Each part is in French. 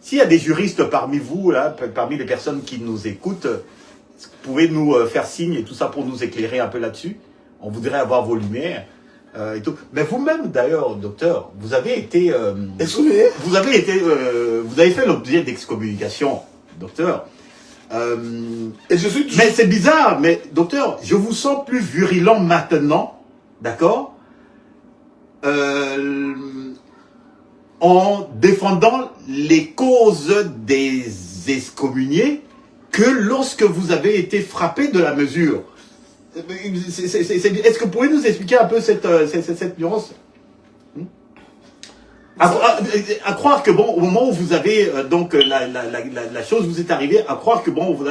S'il y a des juristes parmi vous, là, parmi les personnes qui nous écoutent, pouvez nous faire signe et tout ça pour nous éclairer un peu là-dessus. On voudrait avoir vos lumières. Et tout. Mais vous-même, d'ailleurs, docteur, vous avez été... vous avez fait l'objet d'excommunication, docteur. Et je suis... Mais c'est bizarre, mais docteur, je vous sens plus virulent maintenant, d'accord, en défendant les causes des excommuniés que lorsque vous avez été frappé de la mesure. Est-ce que vous pouvez nous expliquer un peu cette nuance? À croire que bon, au moment où vous avez donc la chose vous est arrivée, à croire que bon, vous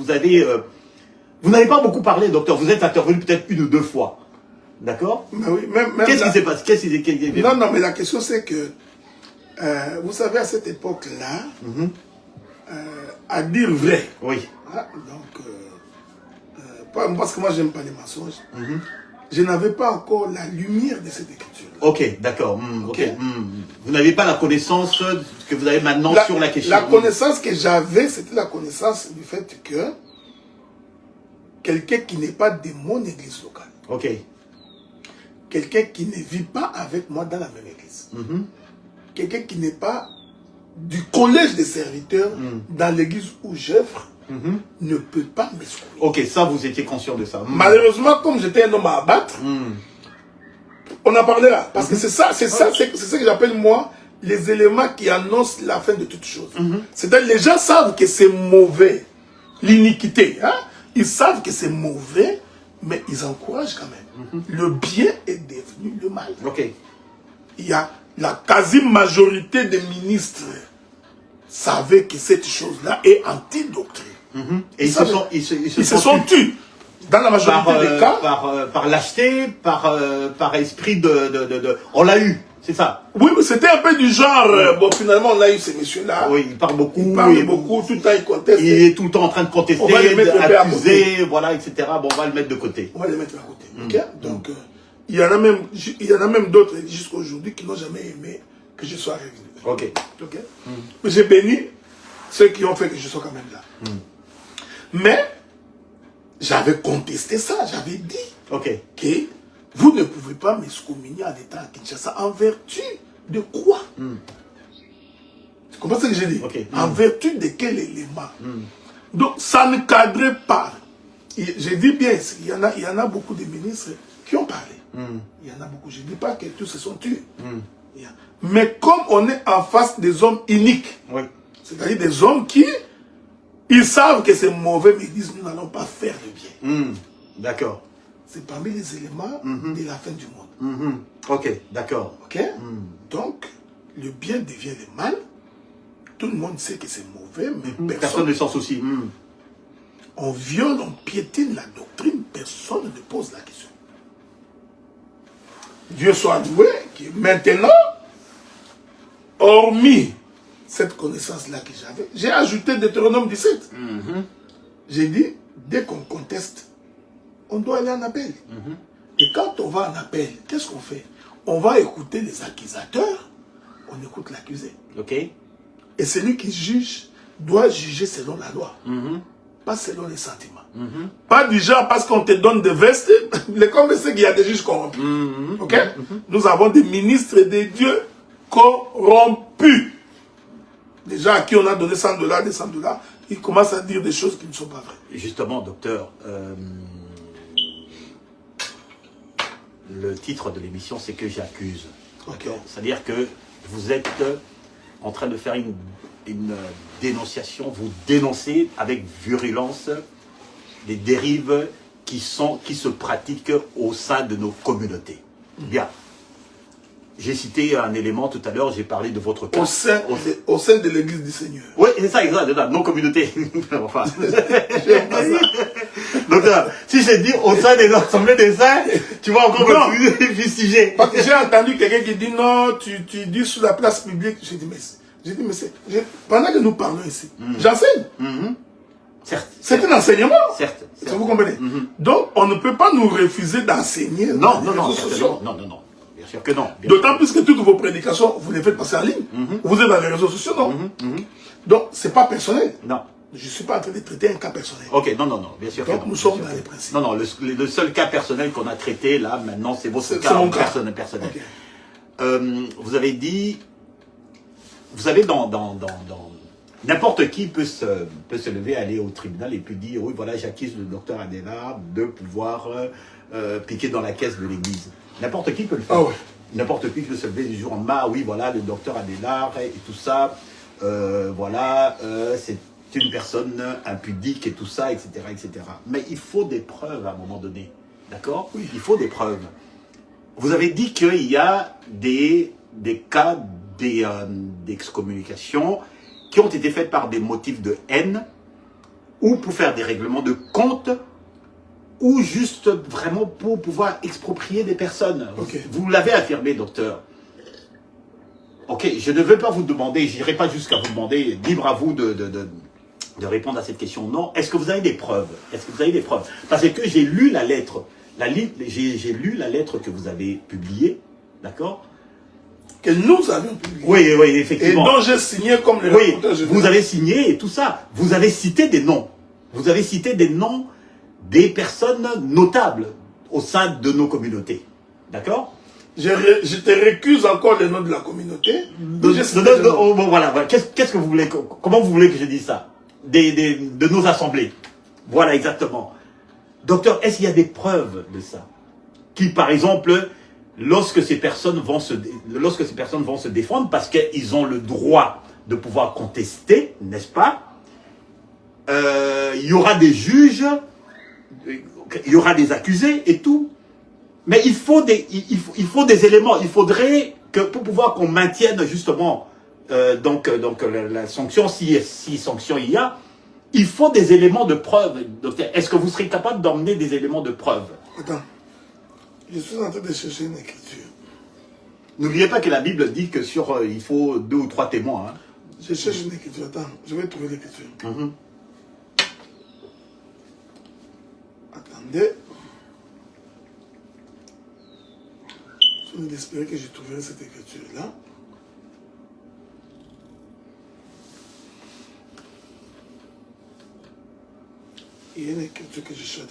n'avez pas beaucoup parlé, docteur. Vous êtes intervenu peut-être 1 ou 2 fois, d'accord? Oui, qu'est-ce qui s'est passé? Non, mais la question c'est que vous savez à cette époque-là, à dire vrai. Oui. Donc parce que moi j'aime pas les mensonges. Je n'avais pas encore la lumière de cette écriture. Ok, d'accord. Okay. Vous n'avez pas la connaissance que vous avez maintenant sur la question. La connaissance que j'avais, c'était la connaissance du fait que quelqu'un qui n'est pas de mon église locale, quelqu'un qui ne vit pas avec moi dans la même église, quelqu'un qui n'est pas du collège des serviteurs dans l'église où j'œuvre, ne peut pas m'exclure. Ok, ça vous étiez conscient de ça. Malheureusement, comme j'étais un homme à abattre, on en parlé là. Parce que c'est ça que j'appelle moi les éléments qui annoncent la fin de toute chose. C'est-à-dire les gens savent que c'est mauvais, l'iniquité. Hein? Ils savent que c'est mauvais, mais ils encouragent quand même. Le bien est devenu le mal. Il y a la quasi-majorité des ministres savaient que cette chose-là est anti-doctrine. Et ils se sont tus. Dans la majorité des cas. Par lâcheté, par esprit de... On l'a eu, c'est ça? Oui, mais c'était un peu du genre... bon, finalement, on a eu ces messieurs-là. Oui, il parle beaucoup. Il parle beaucoup, tout le temps il conteste. Il est tout le temps en train de contester, d'accuser, voilà, etc. Bon, on va le mettre de côté. On va le mettre à côté. Donc, il y en a même d'autres jusqu'à aujourd'hui qui n'ont jamais aimé que je sois revenu. Mais j'ai béni ceux qui ont fait que je sois quand même là. Mais j'avais contesté ça, j'avais dit que vous ne pouvez pas m'excommunier en étant à Kinshasa en vertu de quoi? Tu comprends ce que j'ai dit? En vertu de quel élément? Donc ça ne cadrait pas. J'ai dit bien, il y en a beaucoup de ministres qui ont parlé. Il y en a beaucoup, je ne dis pas que tous se sont tués. Mais comme on est en face des hommes uniques, c'est-à-dire des hommes qui, ils savent que c'est mauvais, mais ils disent nous n'allons pas faire le bien. D'accord. C'est parmi les éléments de la fin du monde. D'accord. Donc, le bien devient le mal. Tout le monde sait que c'est mauvais, mais personne ne s'en soucie. On viole, on piétine la doctrine, personne ne pose la question. Dieu soit loué, que maintenant, hormis cette connaissance-là que j'avais, j'ai ajouté Deutéronome 17. J'ai dit, dès qu'on conteste, on doit aller en appel. Et quand on va en appel, qu'est-ce qu'on fait? On va écouter les accusateurs, on écoute l'accusé. Et celui qui juge doit juger selon la loi, pas selon les sentiments. Pas du genre parce qu'on te donne des vestes, comme c'est qu'il y a des juges corrompus. Nous avons des ministres de Dieu corrompus. Des gens à qui on a donné 100 $, des 100 $, ils commencent à dire des choses qui ne sont pas vraies. Justement, docteur, le titre de l'émission, c'est que j'accuse. C'est-à-dire que vous êtes en train de faire une dénonciation, vous dénoncez avec virulence les dérives qui se pratiquent au sein de nos communautés. Bien. J'ai cité un élément tout à l'heure, j'ai parlé de votre cas. Au sein de l'église du Seigneur. Oui, c'est ça, exact, nos communautés. Enfin. Donc, si j'ai dit au sein des assemblées des saints, tu vas encore me fustiger. Parce que j'ai entendu quelqu'un qui dit non, tu dis sur la place publique. J'ai dit, mais pendant que nous parlons ici, j'enseigne. C'est un enseignement. Certes. Vous comprenez? Donc, on ne peut pas nous refuser d'enseigner. Non. Bien sûr que non. D'autant plus que toutes vos prédications, vous les faites passer en ligne. Vous êtes dans les réseaux sociaux, non? Donc, c'est pas personnel. Non. Je ne suis pas en train de traiter un cas personnel. Ok, non, bien sûr. Donc, nous sommes dans les principes. Non, le seul cas personnel qu'on a traité, là, maintenant, c'est votre cas personnel. Okay. Vous avez dit... Vous savez, n'importe qui peut se lever, aller au tribunal et puis dire, oui, voilà, j'accuse le docteur Adélard de pouvoir piquer dans la caisse de l'église. N'importe qui peut le faire. Ah ouais. N'importe qui peut se lever du jour en bas, oui, voilà, le docteur Adélard et tout ça, voilà, c'est une personne impudique et tout ça, etc., etc. Mais il faut des preuves à un moment donné. D'accord? Oui. Il faut des preuves. Vous avez dit qu'il y a des cas d'excommunication qui ont été faites par des motifs de haine ou pour faire des règlements de compte ou juste vraiment pour pouvoir exproprier des personnes. Okay. Vous l'avez affirmé, docteur. Ok, je ne veux pas vous demander, je n'irai pas jusqu'à vous demander, libre à vous de répondre à cette question. Non, est-ce que vous avez des preuves? Est-ce que vous avez des preuves? Parce que j'ai lu la lettre, j'ai lu la lettre que vous avez publiée, d'accord? Que nous avions publié. Oui, effectivement. Et dont j'ai signé comme le rapporteur général. Vous avez signé et tout ça. Vous avez cité des noms. Vous avez cité des noms des personnes notables au sein de nos communautés. D'accord? Je te récuse encore les noms de la communauté. Voilà. Qu'est-ce que vous voulez? Comment vous voulez que je dise ça? De nos assemblées. Voilà, exactement. Docteur, est-ce qu'il y a des preuves de ça? Qui, par exemple... Lorsque ces personnes vont se défendre, parce qu'ils ont le droit de pouvoir contester, n'est-ce pas? Il y aura des juges, il y aura des accusés et tout. Mais il faut des éléments. Il faudrait que pour pouvoir qu'on maintienne justement la sanction, si sanction il y a, il faut des éléments de preuve. Est-ce que vous serez capable d'emmener des éléments de preuve? Attends. Je suis en train de chercher une écriture. N'oubliez pas que la Bible dit que il faut 2 ou 3 témoins. Hein. Je cherche une écriture. Attends, je vais trouver l'écriture. Attendez. Je vais espérer que je trouverai cette écriture-là. Il y a une écriture que je cherche.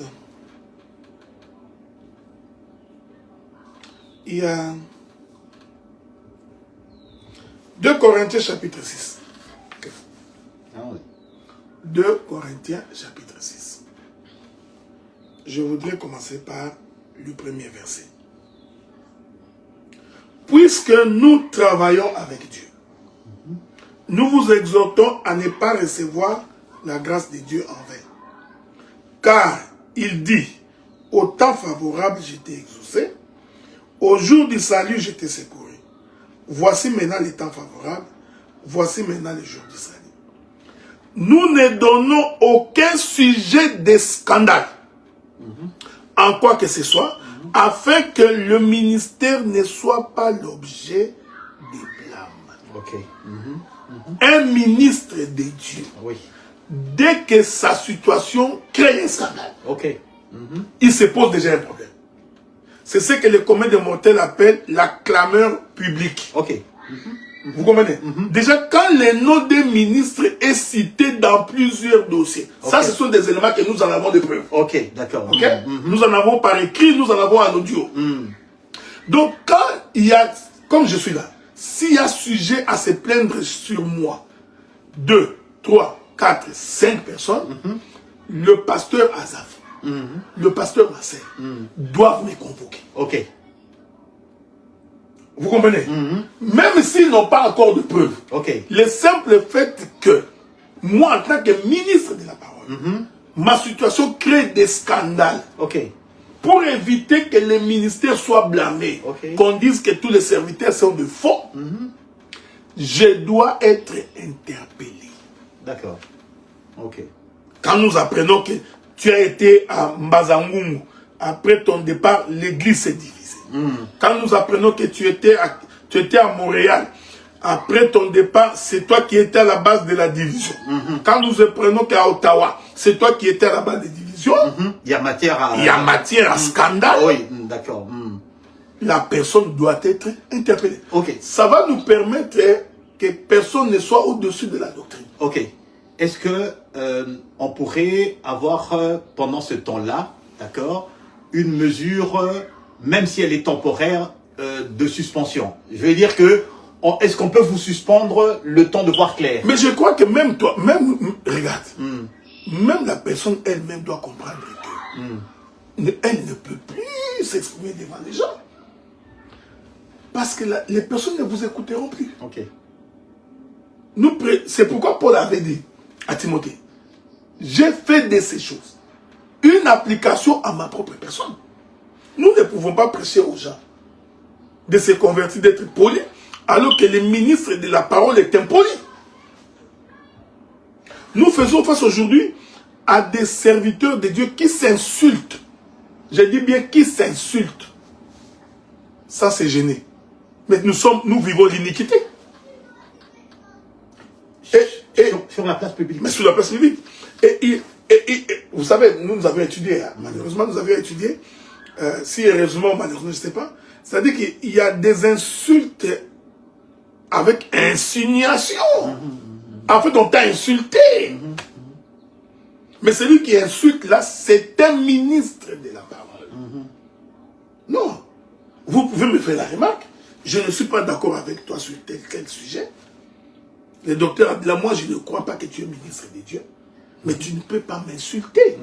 Il y a 2 Corinthiens chapitre 6. Okay. 2 Corinthiens chapitre 6. Je voudrais commencer par le premier verset. Puisque nous travaillons avec Dieu, nous vous exhortons à ne pas recevoir la grâce de Dieu en vain. Car il dit, au temps favorable, je t'ai exaucé. Au jour du salut, je t'ai secouru. Voici maintenant les temps favorables. Voici maintenant les jours du salut. Nous ne donnons aucun sujet de scandale, en quoi que ce soit, afin que le ministère ne soit pas l'objet de blâme. Okay. Un ministre de Dieu, dès que sa situation crée un scandale, il se pose déjà un problème. C'est ce que les communs des mortels appellent la clameur publique. Vous comprenez? Déjà, quand le nom des ministres est cité dans plusieurs dossiers, ça, ce sont des éléments que nous en avons de preuves. Ok, d'accord. Nous en avons par écrit, nous en avons en audio. Donc, quand il y a, comme je suis là, s'il y a sujet à se plaindre sur moi, 2, 3, 4, 5 personnes, le pasteur Azaf, le pasteur Marcel doivent me convoquer. Ok. Vous comprenez? Même s'ils n'ont pas encore de preuves. Le simple fait que moi, en tant que ministre de la parole, ma situation crée des scandales. Pour éviter que le ministère soit blâmé, qu'on dise que tous les serviteurs sont de faux, je dois être interpellé. D'accord. Quand nous apprenons que tu as été à Mbazangoumou, après ton départ, l'église s'est divisée. Quand nous apprenons que tu étais à Montréal, après ton départ, c'est toi qui étais à la base de la division. Quand nous apprenons qu'à Ottawa, c'est toi qui étais à la base des divisions. Il y a matière à... Il y a matière à scandale. Oui, d'accord. la personne doit être interpellée. Ok. Ça va nous permettre que personne ne soit au-dessus de la doctrine. Ok. Est-ce que on pourrait avoir, pendant ce temps-là, d'accord, une mesure, même si elle est temporaire, de suspension? Je veux dire que, est-ce qu'on peut vous suspendre le temps de voir clair? Mais je crois que même toi, regarde, même la personne elle-même doit comprendre que elle ne peut plus s'exprimer devant les gens. Parce que les personnes ne vous écouteront plus. Ok. C'est pourquoi Paul avait dit à Timothée, j'ai fait de ces choses une application à ma propre personne. Nous ne pouvons pas prêcher aux gens de se convertir, d'être polis, alors que le ministre de la parole est impoli. Nous faisons face aujourd'hui à des serviteurs de Dieu qui s'insultent. Je dis bien qui s'insultent. Ça, c'est gêné. Mais nous vivons l'iniquité. Sur la place publique. Mais sur la place publique. Et vous savez, nous avions étudié, malheureusement, nous avions étudié, si heureusement, malheureusement, je ne sais pas, c'est-à-dire qu'il y a des insultes avec insinuation. En fait, on t'a insulté. Mais celui qui insulte là, c'est un ministre de la parole. Non. Vous pouvez me faire la remarque. Je ne suis pas d'accord avec toi sur tel sujet. Le docteur Adela, moi, je ne crois pas que tu es ministre de Dieu. Mais tu ne peux pas m'insulter.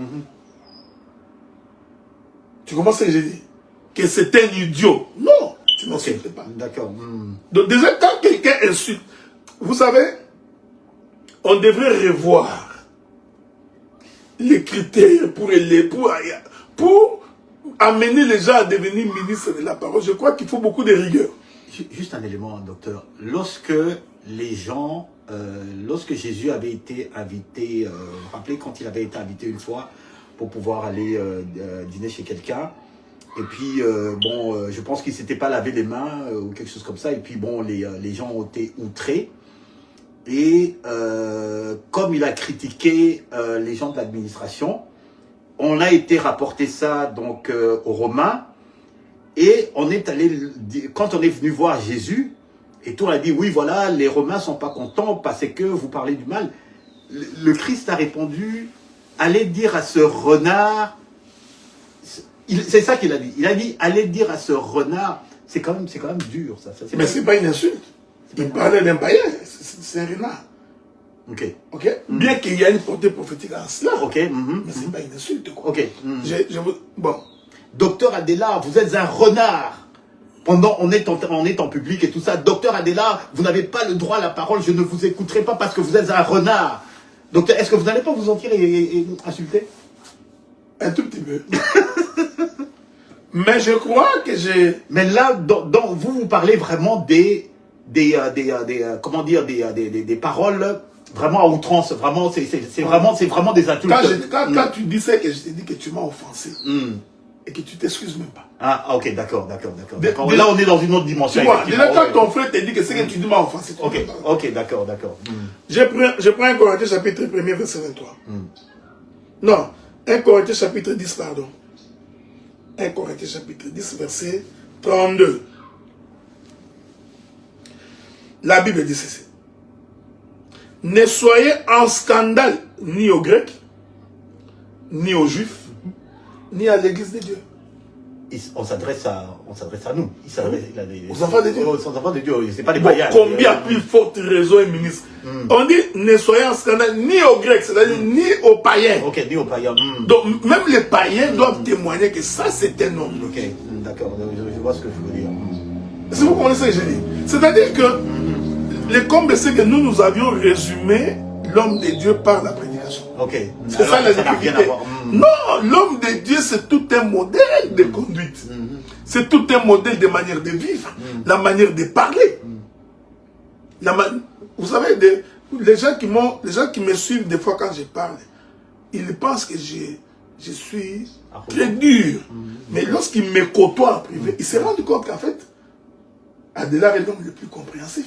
Tu comprends ce que j'ai dit? Que c'est un idiot. Non, tu ne m'insultes pas. D'accord. Donc déjà, quand quelqu'un insulte, vous savez, on devrait revoir les critères pour amener les gens à devenir ministres de la parole. Je crois qu'il faut beaucoup de rigueur. Juste un élément, docteur. Lorsque les gens, lorsque Jésus avait été invité, vous vous rappelez quand il avait été invité une fois pour pouvoir aller dîner chez quelqu'un, et puis bon, je pense qu'il ne s'était pas lavé les mains ou quelque chose comme ça, et puis bon, les gens ont été outrés, et comme il a critiqué les gens de l'administration, on a été rapporter ça donc aux Romains, et on est allé, quand on est venu voir Jésus, et tout on a dit, oui voilà, les Romains sont pas contents parce que vous parlez du mal. Le Christ a répondu, allez dire à ce renard, c'est ça qu'il a dit. Il a dit, allez dire à ce renard, c'est quand même dur ça. Mais c'est pas une insulte. Il parlait d'un païen, c'est un renard. Ok. Bien qu'il y ait une portée prophétique en cela. Mais c'est pas une insulte quoi. Bon. Docteur Adela, vous êtes un renard. Pendant on est en public et tout ça. Docteur Adela, vous n'avez pas le droit à la parole, je ne vous écouterai pas parce que vous êtes un renard. Docteur, est-ce que vous n'allez pas vous sentir et insulter? Un tout petit peu. Mais je crois que j'ai... Mais là, vous parlez vraiment des paroles vraiment à outrance. Vraiment, c'est vraiment des insultes. Quand tu disais que je t'ai dit que tu m'as offensé, et que tu t'excuses même pas. Ah, ok, d'accord. Là, on est dans une autre dimension. Tu vois, déjà quand ton frère te dit que c'est que tu m'as offensé. Ok, d'accord. Je prends 1 Corinthiens chapitre 1 verset 23. Non, 1 Corinthiens chapitre 10, pardon. 1 Corinthiens chapitre 10, verset 32. La Bible dit ceci. Ne soyez en scandale ni aux Grecs, ni aux Juifs, ni à l'église de Dieu. On s'adresse à nous. Aux enfants de Dieu. Aux enfants de Dieu, c'est pas des païens. Combien plus forte raison est ministre. On dit ne soyez en scandale ni aux Grecs, c'est-à-dire ni aux païens. Ok, ni aux païens. Donc même les païens doivent témoigner que ça c'est un homme. Ok, d'accord, je vois ce que je veux dire. Si vous comprenez ce que je dis. C'est-à-dire que le comble c'est que nous avions résumé l'homme de Dieu par la prédication. Ok. C'est ça la difficulté. Non, l'homme de Dieu c'est tout un modèle de conduite. C'est tout un modèle de manière de vivre, la manière de parler. Vous savez, les gens qui me suivent des fois quand je parle, ils pensent que je suis très dur. Mais lorsqu'ils me côtoient en privé, ils se rendent compte qu'en fait, Adela est l'homme le plus compréhensif.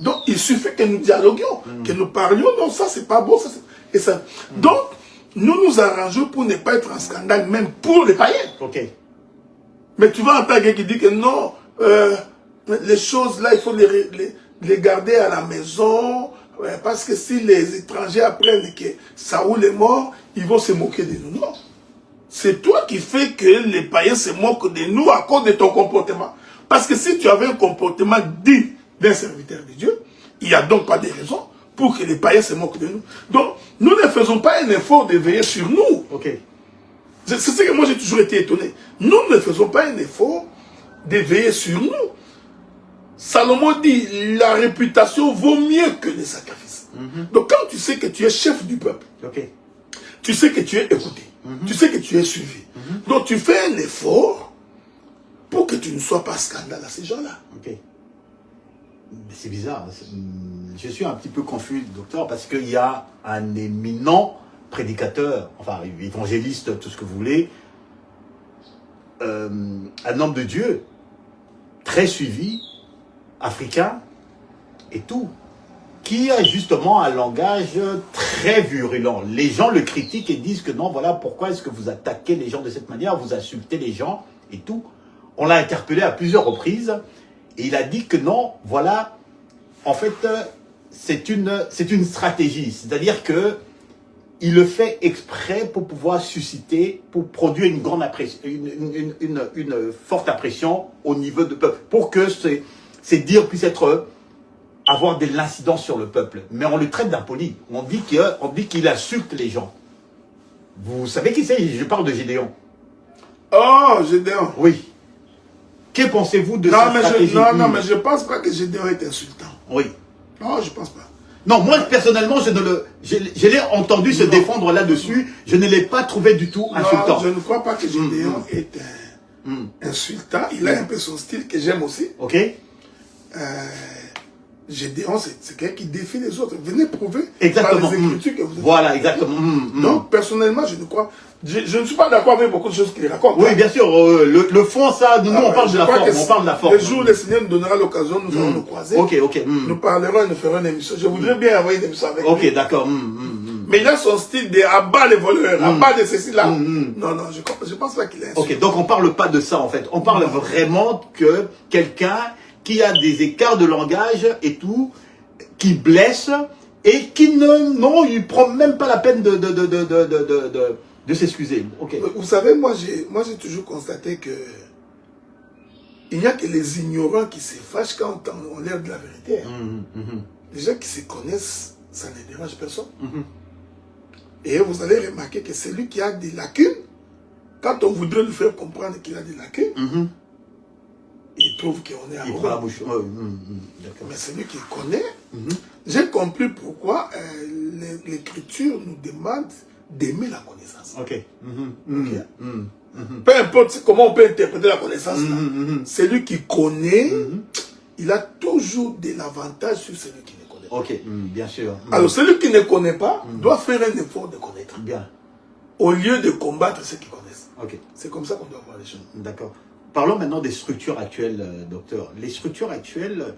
Donc, il suffit que nous dialoguions, que nous parlions. Non, ça, c'est pas beau. Et ça. Donc, nous nous arrangeons pour ne pas être en scandale, même pour les païens. Ok. Mais tu vas entendre quelqu'un qui dit que non, les choses là, il faut les garder à la maison, parce que si les étrangers apprennent que Saoul est mort, ils vont se moquer de nous. Non. C'est toi qui fais que les païens se moquent de nous à cause de ton comportement. Parce que si tu avais un comportement digne d'un serviteur de Dieu, il n'y a donc pas de raison pour que les païens se moquent de nous. Donc, nous ne faisons pas un effort de veiller sur nous. Ok. C'est ce que moi j'ai toujours été étonné. Nous ne faisons pas un effort de veiller sur nous. Salomon dit, la réputation vaut mieux que les sacrifices. Donc quand tu sais que tu es chef du peuple, tu sais que tu es écouté, tu sais que tu es suivi. Donc tu fais un effort pour que tu ne sois pas scandale à ces gens-là. C'est bizarre. Je suis un petit peu confus, docteur, parce qu'il y a un éminent prédicateur, enfin évangéliste, tout ce que vous voulez, un homme de Dieu, très suivi, africain et tout, qui a justement un langage très virulent. Les gens le critiquent et disent que non, voilà, pourquoi est-ce que vous attaquez les gens de cette manière, vous insultez les gens et tout. On l'a interpellé à plusieurs reprises et il a dit que non, voilà, en fait, c'est une stratégie, c'est-à-dire que il le fait exprès pour pouvoir susciter, pour produire une grande une forte impression au niveau du peuple, pour que ces dires puissent avoir de l'incidence sur le peuple. Mais on le traite d'impoli. On dit qu'il insulte les gens. Vous savez qui c'est? Je parle de Gédéon. Oh, Gédéon. Oui. Que pensez-vous de cette stratégie? Non, mais je ne pense pas que Gédéon est insultant. Oui. Non, je ne pense pas. Non, moi personnellement, je l'ai entendu se défendre là-dessus. Je ne l'ai pas trouvé du tout insultant. Non, je ne crois pas que Gédéon est insultant. Il a un peu son style que j'aime aussi. Ok. Gédéon, c'est quelqu'un qui défie les autres. Venez prouver exactement. par les Écritures que vous avez. Voilà, exactement. Donc, personnellement, je ne crois... Je ne suis pas d'accord avec beaucoup de choses qu'il raconte. Oui, bien sûr. Le fond, ça, nous, on parle de la forme. On parle de la forme. Le jour où le Seigneur nous donnera l'occasion, nous allons nous croiser. Ok. Nous parlerons et nous ferons une émission. Je voudrais bien avoir une émission avec lui. Ok, d'accord. Mais il a son style de abat les voleurs, abat de ceci là. Non, je pense pas qu'il est insultant. Ok, donc on parle pas de ça en fait. On parle vraiment que quelqu'un qui a des écarts de langage et tout, qui blesse et qui il prend même pas la peine de s'excuser. Ok. Vous savez, moi j'ai toujours constaté que il n'y a que les ignorants qui se fâchent quand on l'air de la vérité. Les gens qui se connaissent, ça ne dérange personne. Et vous allez remarquer que celui qui a des lacunes, quand on voudrait lui faire comprendre qu'il a des lacunes, il trouve qu'on est arrogant. Il prend la bouche. Mais celui qui connaît, j'ai compris pourquoi l'Écriture nous demande d'aimer la connaissance. Peu importe comment on peut interpréter la connaissance, celui qui connaît, il a toujours de l'avantage sur celui qui ne connaît pas. Ok, bien sûr. Alors celui qui ne connaît pas doit faire un effort de connaître. Bien. Au lieu de combattre ceux qui connaissent. Ok. C'est comme ça qu'on doit voir les choses. D'accord. Parlons maintenant des structures actuelles, docteur. Les structures actuelles,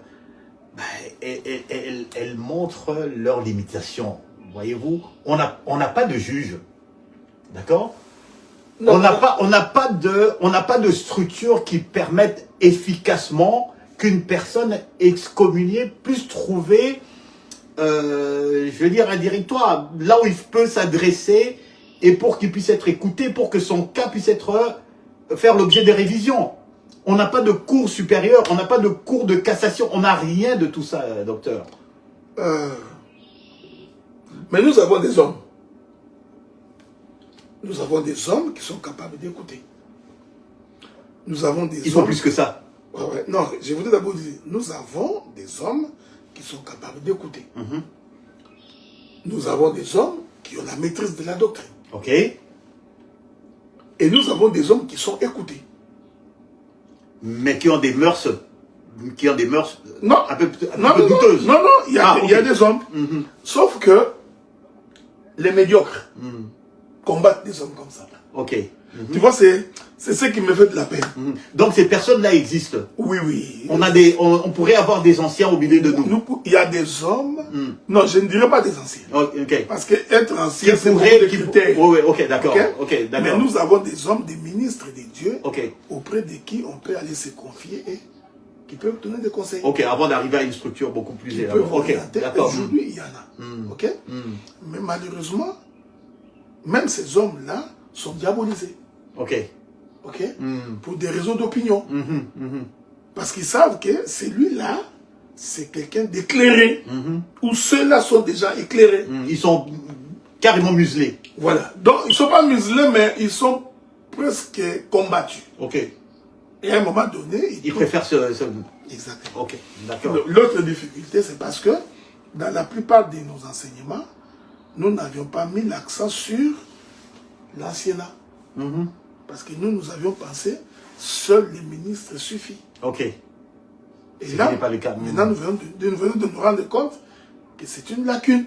elles montrent leurs limitations. Voyez-vous, on n'a pas de juge. D'accord? On n'a pas de structure qui permette efficacement qu'une personne excommuniée puisse trouver, je veux dire, un directoire, là où il peut s'adresser et pour qu'il puisse être écouté, pour que son cas puisse faire l'objet de révisions. On n'a pas de cours supérieur, on n'a pas de cours de cassation, on n'a rien de tout ça, docteur. Mais nous avons des hommes. Nous avons des hommes qui sont capables d'écouter. Nous avons des hommes... Il faut plus que ça. Ouais. Non, je voudrais d'abord dire, nous avons des hommes qui sont capables d'écouter. Nous avons des hommes qui ont la maîtrise de la doctrine. Ok. Et nous avons des hommes qui sont écoutés. Mais qui ont des mœurs... Non, un peu douteuses. Non, il y a des hommes. Sauf que les médiocres combattent des hommes comme ça. Ok. Tu vois, c'est C'est ce qui me fait de la peine. Donc ces personnes-là existent. Oui, oui. On pourrait avoir des anciens au milieu de nous. Il y a des hommes. Non, je ne dirais pas des anciens. Okay. Parce qu'être ancien, c'est beaucoup des critères. Oui, ok, d'accord. Okay? Mais nous avons des hommes, des ministres de Dieu, okay, auprès de qui on peut aller se confier et qui peuvent donner des conseils. Ok, avant d'arriver à une structure beaucoup plus élevée. D'accord. Aujourd'hui, il y en a. Ok. Mais malheureusement, même ces hommes-là sont diabolisés. Ok. Ok. Pour des raisons d'opinion. Parce qu'ils savent que celui-là, c'est quelqu'un d'éclairé. Ou ceux-là sont déjà éclairés. Ils sont carrément muselés. Voilà. Donc, ils ne sont pas muselés, mais ils sont presque combattus. Ok. Et à un moment donné... Ils préfèrent ce... Exactement. Ok, d'accord. L'autre difficulté, c'est parce que dans la plupart de nos enseignements, nous n'avions pas mis l'accent sur l'anciennat. Parce que nous avions pensé, seul les ministres suffit. Ok. Et là, pas le cas. Maintenant, nous venons de nous rendre compte que c'est une lacune.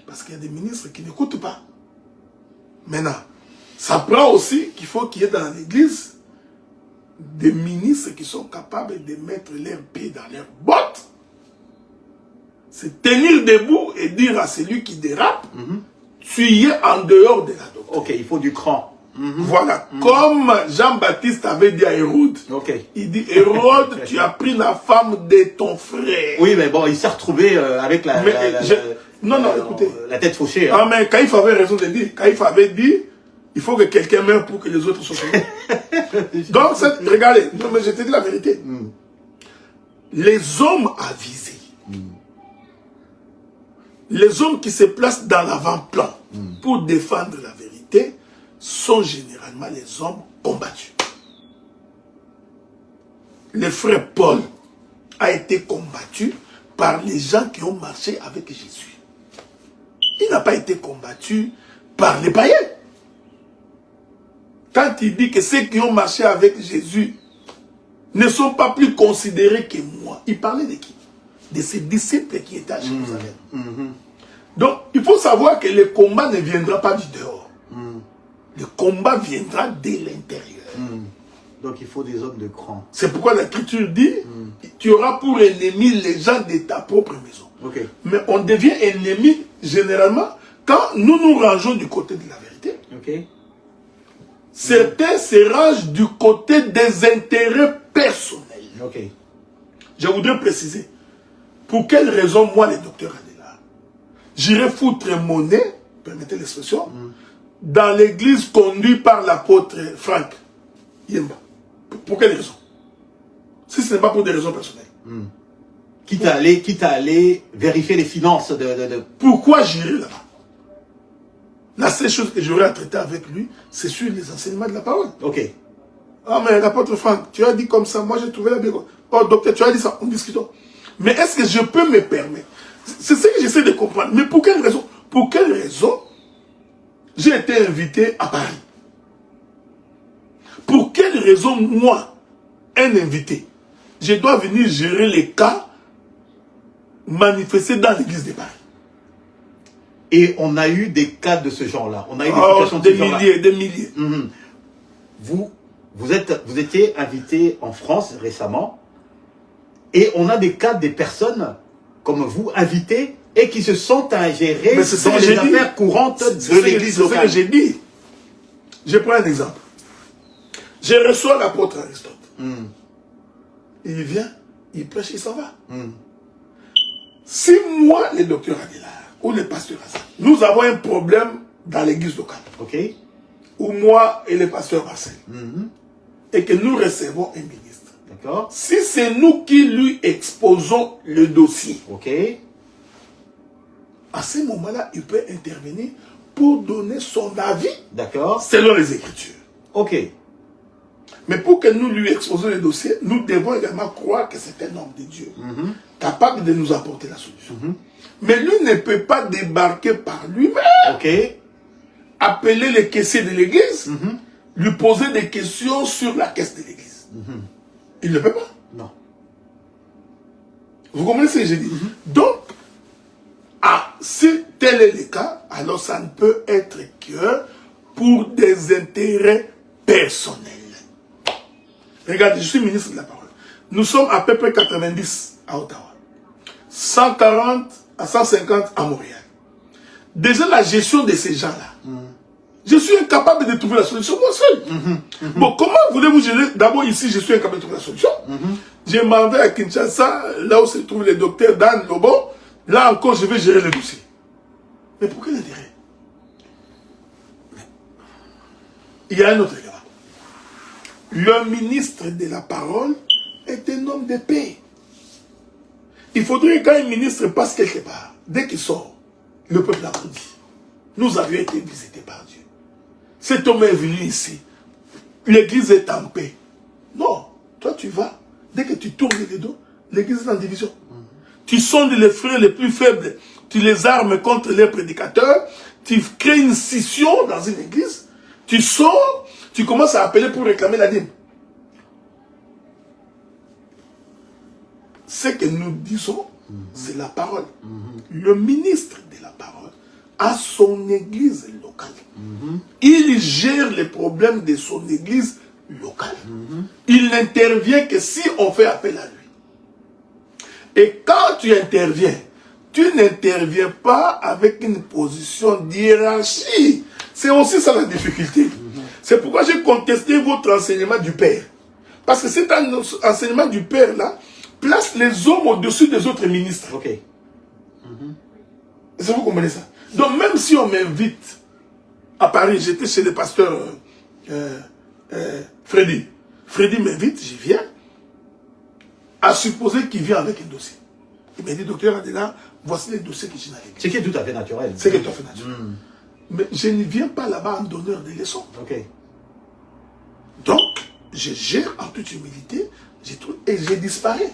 Parce qu'il y a des ministres qui n'écoutent pas. Maintenant, ça prend aussi qu'il faut qu'il y ait dans l'église des ministres qui sont capables de mettre leurs pieds dans leurs bottes. C'est tenir debout et dire à celui qui dérape, tu y es en dehors de la doctrine. Ok, il faut du cran. Voilà, comme Jean-Baptiste avait dit à Hérode. Il dit, Hérode, tu as pris la femme de ton frère. Oui, mais bon, il s'est retrouvé avec la écoutez. La tête fauchée. Ah, mais Caïphe avait raison de dire. Caïphe avait dit, il faut que quelqu'un meure pour que les autres soient sauvés. Donc, regardez, non, mais je te dis la vérité. Les hommes avisés, les hommes qui se placent dans l'avant-plan pour défendre la vérité, sont généralement les hommes combattus. Le frère Paul a été combattu par les gens qui ont marché avec Jésus. Il n'a pas été combattu par les païens. Quand il dit que ceux qui ont marché avec Jésus ne sont pas plus considérés que moi, il parlait de qui? De ses disciples qui étaient à Jérusalem. Donc, il faut savoir que le combat ne viendra pas du dehors. Le combat viendra de l'intérieur. Donc il faut des hommes de cran. C'est pourquoi l'Écriture dit, tu auras pour ennemi les gens de ta propre maison. Mais on devient ennemi généralement quand nous nous rangeons du côté de la vérité. Certains se rangent du côté des intérêts personnels. Je voudrais préciser, pour quelle raison moi, le docteur Adela, j'irai foutre mon nez, permettez l'expression, dans l'église conduite par l'apôtre Franck Yemba. Pour quelle raison? Si ce n'est pas pour des raisons personnelles. Quitte à aller vérifier les finances de... Pourquoi j'irai là-bas? La seule chose que j'aurai à traiter avec lui, c'est sur les enseignements de la parole. Ah, mais l'apôtre Franck, tu as dit comme ça, moi j'ai trouvé la bien. Oh, docteur, tu as dit ça, on discute. Mais est-ce que je peux me permettre? C'est ce que j'essaie de comprendre. Mais pour quelle raison? Pour quelle raison j'ai été invité à Paris? Pour quelle raison, moi, un invité, je dois venir gérer les cas manifestés dans l'église de Paris? Et on a eu des cas de ce genre-là. On a eu des milliers, des milliers. Vous étiez invité en France récemment, et on a des cas des personnes comme vous invités et qui se sentent à gérer dans les affaires courantes de l'église locale. C'est ce que j'ai dit. Je prends un exemple. Je reçois l'apôtre Aristote. Il vient, il prêche, il s'en va. Si moi, le docteur Aguilar, ou le pasteur Hassan, nous avons un problème dans l'église locale, ou moi et le pasteur Marcel, et que nous recevons un ministre, si c'est nous qui lui exposons le dossier, à ce moment-là, il peut intervenir pour donner son avis selon les Écritures. Mais pour que nous lui exposions le dossier, nous devons également croire que c'est un homme de Dieu, capable de nous apporter la solution. Mais lui ne peut pas débarquer par lui-même, appeler les caissiers de l'église, lui poser des questions sur la caisse de l'église. Il ne peut pas. Non. Vous comprenez ce que j'ai dit? Donc, si tel est le cas, alors ça ne peut être que pour des intérêts personnel. Regardez, je suis ministre de la parole. Nous sommes à peu près 90 à Ottawa. 140 à 150 à Montréal. Déjà, la gestion de ces gens-là, je suis incapable de trouver la solution moi seul. Bon, comment voulez-vous gérer? D'abord, ici, je suis incapable de trouver la solution. Je m'en vais à Kinshasa, là où se trouve le docteur Dan Lobo. Là encore, je vais gérer le dossier. Mais pour quel intérêt? Il y a un autre élément. Le ministre de la parole est un homme de paix. Il faudrait qu'un ministre passe quelque part, dès qu'il sort, le peuple applaudit. Nous avions été visités par Dieu. Cet homme est venu ici. L'église est en paix. Non, toi tu vas. Dès que tu tournes les dos, l'église est en division. Tu sondes les frères les plus faibles. Tu les armes contre les prédicateurs. Tu crées une scission dans une église. Tu sors, tu commences à appeler pour réclamer la dîme. Ce que nous disons, c'est la parole. Le ministre de la parole a son église locale. Il gère les problèmes de son église locale. Il n'intervient que si on fait appel à lui. Et quand tu interviens, tu n'interviens pas avec une position d'hiérarchie. C'est aussi ça la difficulté. C'est pourquoi j'ai contesté votre enseignement du Père. Parce que cet enseignement du Père là place les hommes au-dessus des autres ministres. Ok. Est-ce que vous comprenez ça? Donc même si on m'invite à Paris, j'étais chez le pasteur Freddy. Freddy m'invite, j'y viens. À supposer qu'il vient avec un dossier. Il m'a dit, docteur Adela, voici les dossiers que j'ai dans l'église. Ce qui est tout à fait naturel. C'est tout à fait naturel. Mais je ne viens pas là-bas en donneur de leçons. Ok. Donc, je gère en toute humilité, et je disparais.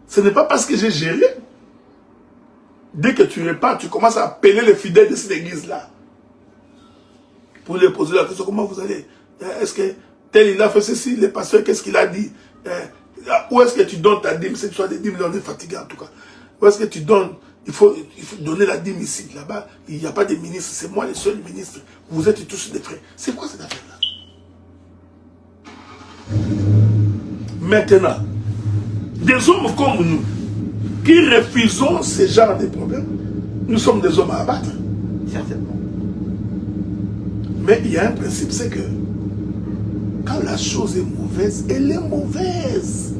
Ce n'est pas parce que j'ai géré. Dès que tu repars, tu commences à appeler les fidèles de cette église-là. Pour leur poser la question, comment vous allez? Est-ce que tel il a fait ceci, le pasteur, qu'est-ce qu'il a dit? Où est-ce que tu donnes ta dîme? C'est que tu as des dîmes, on est fatigué en tout cas. Où est-ce que tu donnes? Il faut donner la dîme ici, là-bas. Il n'y a pas de ministre, c'est moi le seul ministre. Vous êtes tous des frères. C'est quoi cette affaire-là? Maintenant, des hommes comme nous, qui refusons ce genre de problèmes, nous sommes des hommes à abattre. Certainement. Mais il y a un principe, c'est que quand la chose est mauvaise, elle est mauvaise.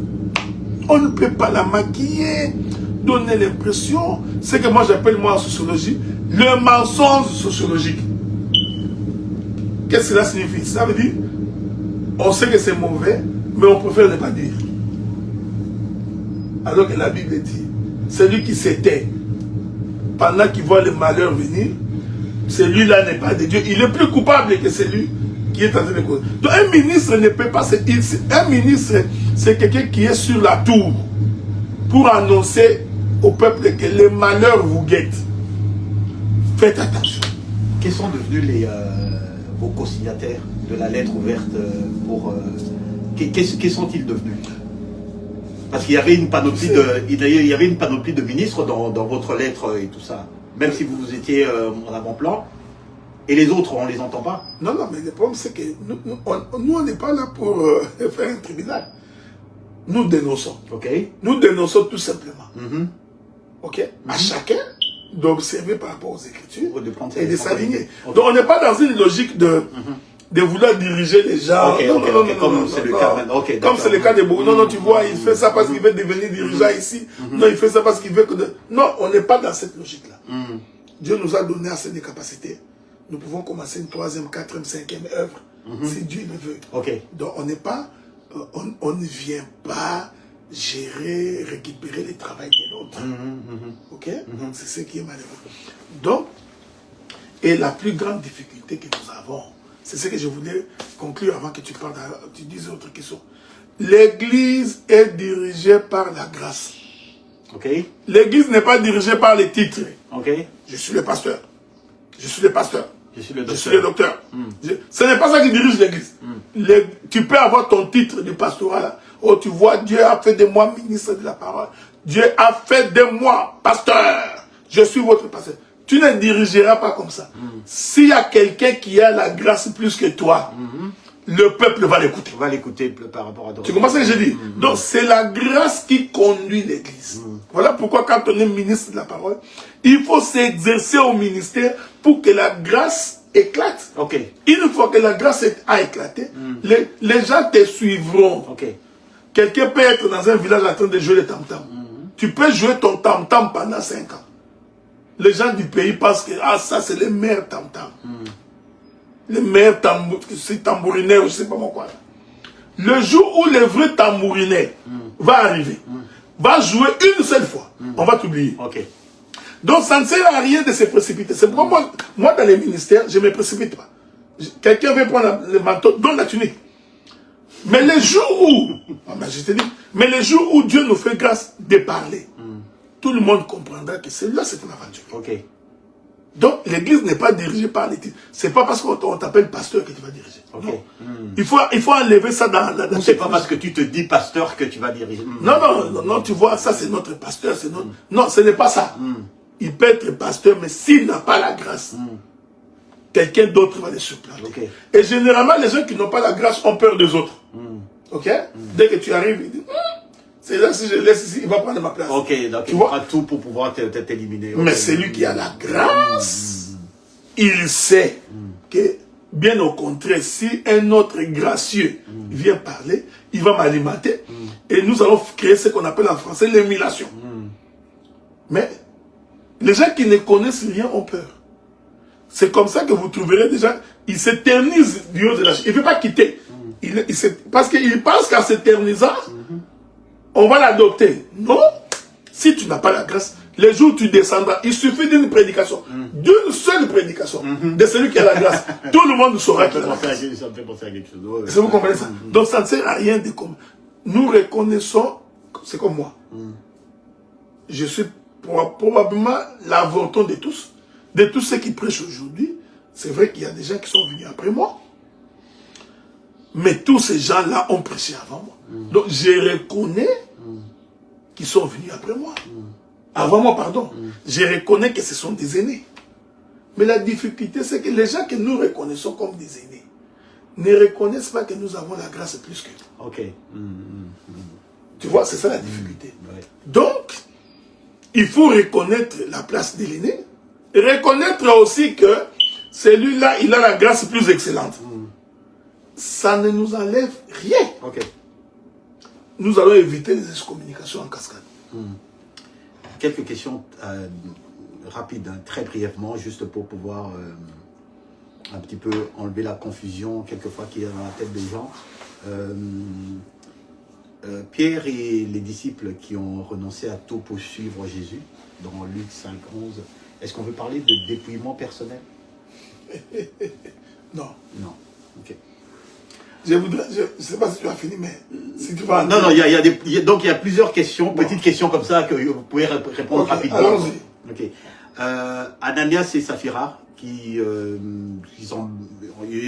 On ne peut pas la maquiller, donner l'impression. C'est que moi j'appelle en sociologie le mensonge sociologique. Qu'est-ce que cela signifie? Ça veut dire, on sait que c'est mauvais, mais on préfère ne pas dire. Alors que la Bible dit, celui qui se tait pendant qu'il voit le malheur venir, celui-là n'est pas de Dieu. Il est plus coupable que celui qui est en train de causer. Donc un ministre ne peut pas se dire. Un ministre, c'est quelqu'un qui est sur la tour pour annoncer au peuple que les malheurs vous guettent. Faites attention. Quels sont devenus vos co-signataires de la lettre ouverte pour... Qu'est-ce sont-ils devenus? Parce qu'il y avait une panoplie de ministres dans votre lettre et tout ça. Même si vous étiez en avant-plan. Et les autres, on ne les entend pas? Non, non, mais le problème c'est que nous on n'est pas là pour faire un tribunal. Nous dénonçons. Ok. Nous dénonçons tout simplement. Ok. À chacun d'observer par rapport aux Écritures et de s'aligner. Okay. Donc on n'est pas dans une logique de vouloir diriger les gens. Comme c'est le cas maintenant. Comme c'est le cas de beaucoup. Non, non, tu vois, il fait ça parce qu'il veut devenir dirigeant ici. Non, il fait ça parce qu'il veut que... Non, on n'est pas dans cette logique-là. Dieu nous a donné assez de capacités. Nous pouvons commencer une 3e, 4e, 5e œuvre, si Dieu le veut. Donc on n'est pas, on ne vient pas gérer, récupérer le travail de l'autre. Ok? Donc c'est ce qui est malheureux. Donc, et la plus grande difficulté que nous avons, c'est ce que je voulais conclure avant que tu parles, tu dises autre question. L'Église est dirigée par la grâce. L'Église n'est pas dirigée par les titres. Je suis le pasteur. Je suis le pasteur. Je suis le docteur. Ce n'est pas ça qui dirige l'église. Tu peux avoir ton titre de pastorat. Oh, tu vois, Dieu a fait de moi ministre de la parole. Dieu a fait de moi pasteur. Je suis votre pasteur. Tu ne dirigeras pas comme ça. S'il y a quelqu'un qui a la grâce plus que toi, le peuple va l'écouter. On va l'écouter par rapport à d'autres. Tu comprends ce que je dis? Donc c'est la grâce qui conduit l'Église. Voilà pourquoi quand on est ministre de la parole, il faut s'exercer au ministère pour que la grâce éclate. Une fois que la grâce a éclaté, les gens te suivront. Quelqu'un peut être dans un village en train de jouer le tam-tam. Tu peux jouer ton tam-tam pendant 5 ans. Les gens du pays pensent que ça c'est les meilleurs tam-tam. Les meilleurs tambourinaires, je ne sais pas moi quoi. Le jour où le vrai tambourinaire va arriver, va jouer une seule fois, on va t'oublier. Donc ça ne sert à rien de se précipiter. C'est pourquoi moi dans les ministères, je ne me précipite pas. Quelqu'un veut prendre le manteau, donne la tunique. Mais les jours où, je te dis, mais les jours où Dieu nous fait grâce de parler, tout le monde comprendra que celui-là c'est une aventure. Donc l'église n'est pas dirigée par les titres. C'est pas parce qu'on t'appelle pasteur que tu vas diriger. Il faut enlever ça dans la c'est pas parce que tu te dis pasteur que tu vas diriger. Non, tu vois, ça c'est notre pasteur, c'est notre... Non, ce n'est pas ça. Il peut être pasteur, mais s'il n'a pas la grâce, quelqu'un d'autre va les supplanter. Et généralement, les gens qui n'ont pas la grâce ont peur des autres. Dès que tu arrives, ils disent, c'est là, si je laisse ici, il va prendre ma place. Donc tu vois tout pour pouvoir t'éliminer. Mais celui qui a la grâce, il sait que, bien au contraire, si un autre gracieux vient parler, il va m'alimenter. Et nous allons créer ce qu'on appelle en français l'émulation. Mais les gens qui ne connaissent rien ont peur. C'est comme ça que vous trouverez des gens, ils s'éternisent du haut de la chaise. Il ne veut pas quitter. Parce qu'il pense qu'en s'éternisant, on va l'adopter. Non. Si tu n'as pas la grâce, les jours où tu descendras, il suffit d'une prédication. D'une seule prédication. De celui qui a la grâce. Tout le monde saura qu'il a la grâce. Ça me fait penser à quelque chose. Est-ce que vous comprenez ça? Donc ça ne sert à rien de... Nous reconnaissons, c'est comme moi. Je suis probablement l'avorton de tous. De tous ceux qui prêchent aujourd'hui. C'est vrai qu'il y a des gens qui sont venus après moi. Mais tous ces gens-là ont prêché avant moi. Donc je reconnais qu'ils sont venus après moi. Avant moi, pardon. Je reconnais que ce sont des aînés. Mais la difficulté, c'est que les gens que nous reconnaissons comme des aînés ne reconnaissent pas que nous avons la grâce plus qu'eux. Tu vois, c'est ça la difficulté. Donc, il faut reconnaître la place de l'aîné. Et reconnaître aussi que celui-là, il a la grâce plus excellente. Ça ne nous enlève rien. Nous allons éviter les excommunications en cascade. Quelques questions rapides, très brièvement, juste pour pouvoir un petit peu enlever la confusion quelquefois qu'il y a dans la tête des gens. Pierre et les disciples qui ont renoncé à tout pour suivre Jésus, dans Luc 5:11, est-ce qu'on veut parler de dépouillement personnel? Non. Non. Je ne sais pas si tu as fini, mais si tu vas... Non, donc il y a plusieurs questions, petites questions comme ça que vous pouvez répondre rapidement. Allons-y. Ananias et Saphira, il y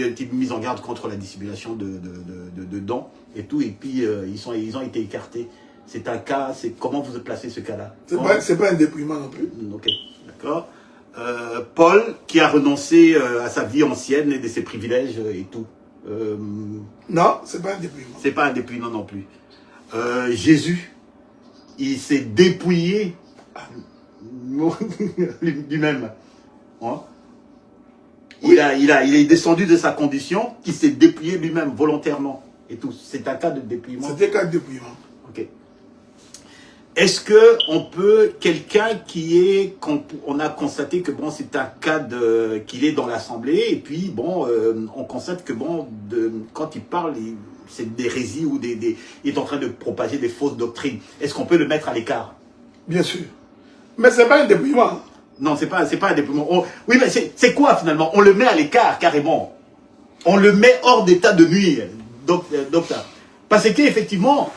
a été mis en garde contre la dissimulation de dons et tout, et puis ils ont été écartés. C'est un cas, comment vous placez ce cas-là? C'est pas un dépouillement non plus. D'accord. Paul, qui a renoncé à sa vie ancienne et de ses privilèges et tout. Non, c'est pas un dépouillement. C'est pas un dépouillement non plus. Jésus, il s'est dépouillé lui-même. Il est descendu de sa condition, il s'est dépouillé lui-même volontairement et tout. C'est un cas de dépouillement. C'est un cas de dépouillement. Est-ce que on peut, quelqu'un on a constaté que bon, c'est un cas qu'il est dans l'assemblée, et puis bon, on constate que bon, quand il parle, c'est des hérésies ou il est en train de propager des fausses doctrines. Est-ce qu'on peut le mettre à l'écart? Bien sûr. Mais c'est pas un dépouillement. Non, c'est pas un dépouillement. Oui, mais c'est quoi finalement? On le met à l'écart carrément. On le met hors d'état de nuire. Docteur. Parce qu'effectivement,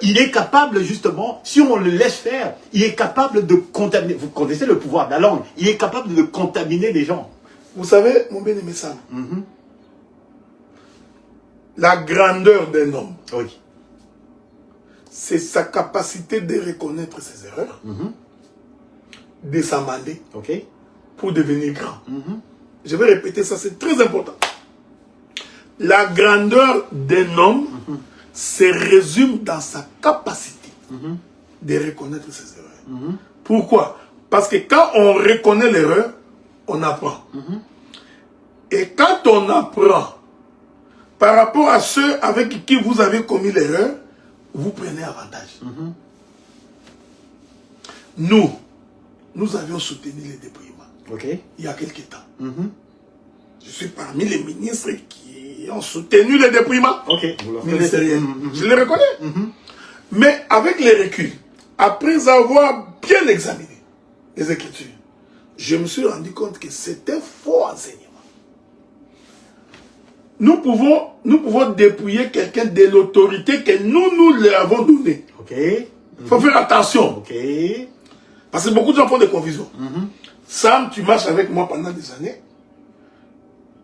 il est capable justement, si on le laisse faire, il est capable de contaminer. Vous connaissez le pouvoir de la langue. Il est capable de contaminer les gens. Vous savez, mon bien-aimé Sam, la grandeur d'un homme, c'est sa capacité de reconnaître ses erreurs, de s'amender pour devenir grand. Je vais répéter ça, c'est très important. La grandeur d'un homme se résume dans sa capacité de reconnaître ses erreurs. Pourquoi? Parce que quand on reconnaît l'erreur, on apprend. Et quand on apprend par rapport à ceux avec qui vous avez commis l'erreur, vous prenez avantage. Nous avions soutenu les dépouillements il y a quelques temps. Je suis parmi les ministres qui ont soutenu les dépouillements ministériels. Je les reconnais. Mais avec les reculs, après avoir bien examiné les Écritures, je me suis rendu compte que c'était faux enseignement. Nous pouvons dépouiller quelqu'un de l'autorité que nous lui avons donnée. Il faut faire attention. Parce que beaucoup de gens font des confusions. Sam, tu marches avec moi pendant des années.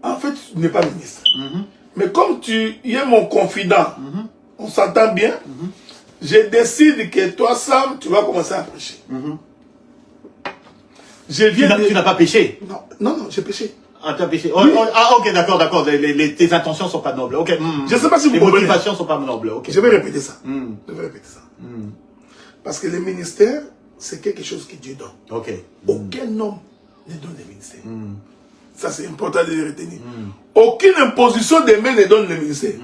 En fait, tu n'es pas ministre. Mais comme tu es mon confident, on s'entend bien, je décide que toi, Sam, tu vas commencer à prêcher. Tu n'as pas péché? Non, j'ai péché. Ah, tu as péché. Ok, d'accord. Tes intentions ne sont pas nobles. Je ne sais pas si vous les comprenez. motivations ne sont pas nobles. Je vais répéter ça. Parce que le ministère, c'est quelque chose que Dieu donne. Aucun homme ne donne le ministère. Ça, c'est important de le retenir. Aucune imposition des mains ne donne le ministère.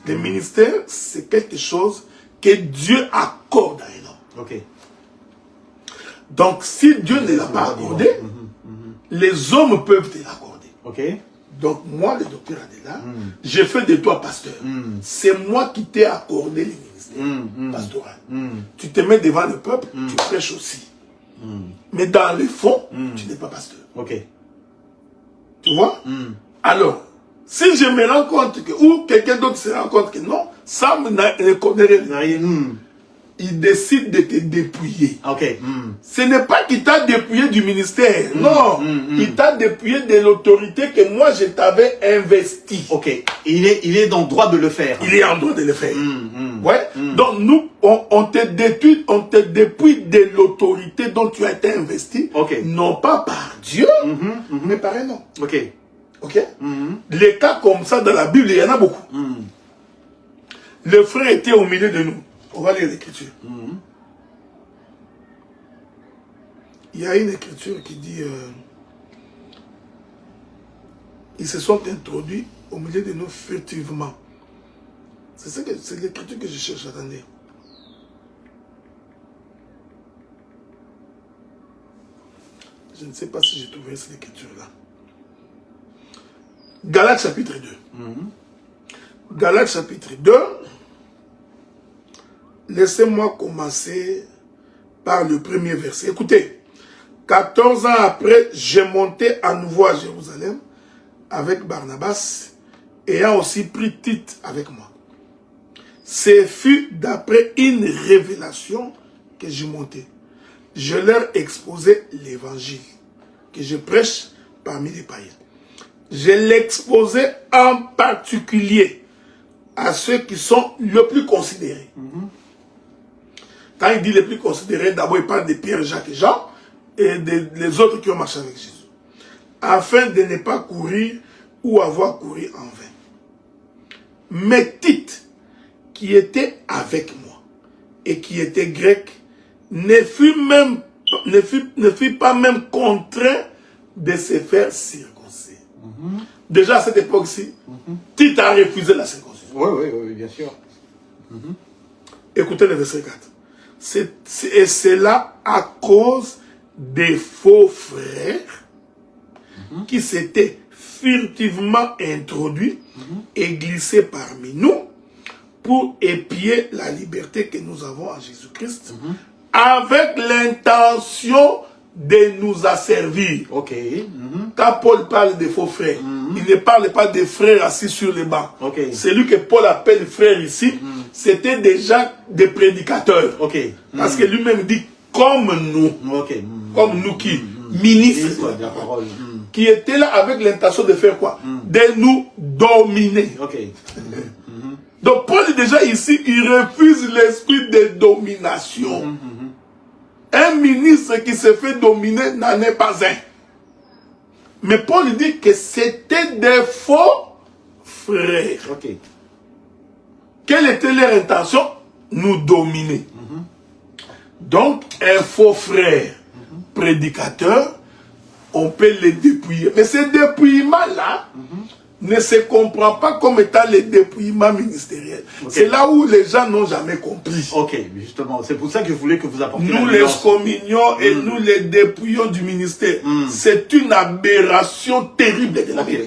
Le ministère, c'est quelque chose que Dieu accorde à un homme. Donc, si Dieu ne l'a pas accordé, les hommes peuvent te l'accorder. Donc, moi, le docteur Adela, j'ai fait de toi pasteur. C'est moi qui t'ai accordé le ministère pastoral. Tu te mets devant le peuple, tu prêches aussi. Mais dans le fond, tu n'es pas pasteur. Tu vois? Alors, si je me rends compte que, ou quelqu'un d'autre se rend compte que non, ça ne connaît rien. Il décide de te dépouiller. Ce n'est pas qu'il t'a dépouillé du ministère. Non. Il t'a dépouillé de l'autorité que moi je t'avais investi. Il est dans le droit de le faire. Il est en droit de le faire. Donc nous, on te dépouille de l'autorité dont tu as été investi. Non pas par Dieu, mais par un homme. Les cas comme ça dans la Bible, il y en a beaucoup. Le frère était au milieu de nous. On va lire l'écriture. Il y a une écriture qui dit ils se sont introduits au milieu de nous furtivement. C'est l'écriture que je cherche. Attendez. Je ne sais pas si j'ai trouvé cette écriture-là. Galates chapitre 2. Galates chapitre 2. Laissez-moi commencer par le premier verset. Écoutez, 14 ans après, j'ai monté à nouveau à Jérusalem avec Barnabas, ayant aussi pris Tite avec moi. Ce fut d'après une révélation que je montais. Je leur exposais l'évangile que je prêche parmi les païens. Je l'exposais en particulier à ceux qui sont le plus considérés. Quand il dit les plus considérés, d'abord il parle de Pierre, Jacques et Jean et des autres qui ont marché avec Jésus. Afin de ne pas courir ou avoir couru en vain. Mais Tite, qui était avec moi et qui était grec, ne fut pas même contraint de se faire circoncire. Déjà à cette époque-ci, Tite a refusé la circoncision. Oui, bien sûr. Écoutez le verset 4. Et c'est là à cause des faux frères qui s'étaient furtivement introduits et glissés parmi nous pour épier la liberté que nous avons en Jésus-Christ avec l'intention de nous asservir. Quand Paul parle des faux frères, il ne parle pas des frères assis sur les bancs. Celui que Paul appelle frère ici, c'était déjà des prédicateurs. Parce que lui-même dit comme nous. Comme nous qui ministres. de la parole. Qui étaient là avec l'intention de faire quoi? De nous dominer. Donc Paul déjà ici, il refuse l'esprit de domination. Un ministre qui se fait dominer n'en est pas un. Mais Paul dit que c'était des faux frères. Ok. Quelle était leur intention? Nous dominer. Donc, un faux frère prédicateur, on peut les dépouiller. Mais ces dépouillements-là ne se comprend pas comme étant les dépouillements ministériels. C'est là où les gens n'ont jamais compris. Ok, justement, c'est pour ça que je voulais que vous apportiez nous les communions et nous les dépouillons du ministère. C'est une aberration terrible de la vie.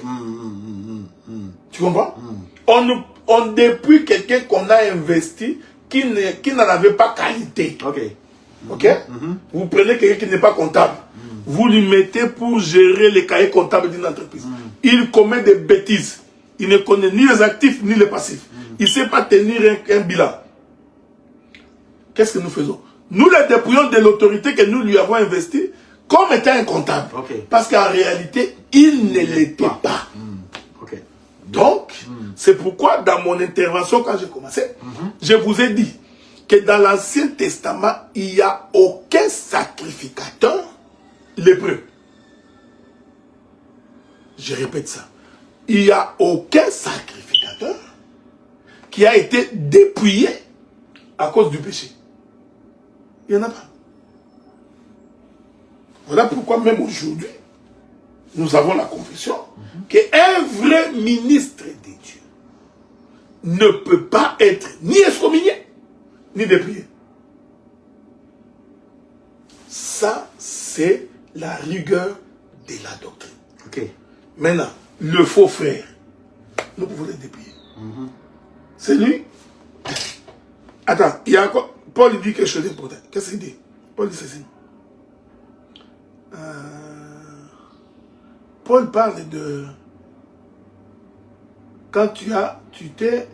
Tu comprends? On dépouille quelqu'un qu'on a investi qui n'en avait pas qualité. Ok? Vous prenez quelqu'un qui n'est pas comptable. Vous lui mettez pour gérer les cahiers comptables d'une entreprise. Il commet des bêtises. Il ne connaît ni les actifs ni les passifs. Il ne sait pas tenir un bilan. Qu'est-ce que nous faisons? Nous les dépouillons de l'autorité que nous lui avons investie comme étant un comptable. Parce qu'en réalité, il ne l'était pas. Donc, c'est pourquoi dans mon intervention, quand j'ai commencé, je vous ai dit que dans l'Ancien Testament, il n'y a aucun sacrificateur lépreux. Je répète ça. Il n'y a aucun sacrificateur qui a été dépouillé à cause du péché. Il n'y en a pas. Voilà pourquoi même aujourd'hui, nous avons la confession qu'un vrai ministre de Dieu ne peut pas être ni excommunié, ni dépouillé. Ça, c'est la rigueur de la doctrine. Maintenant, le faux frère, nous pouvons le dépouiller. C'est lui. Attends, il y a encore... Paul dit quelque chose d'important. Qu'est-ce qu'il dit? Paul dit ceci. Paul parle de... Quand tu t'es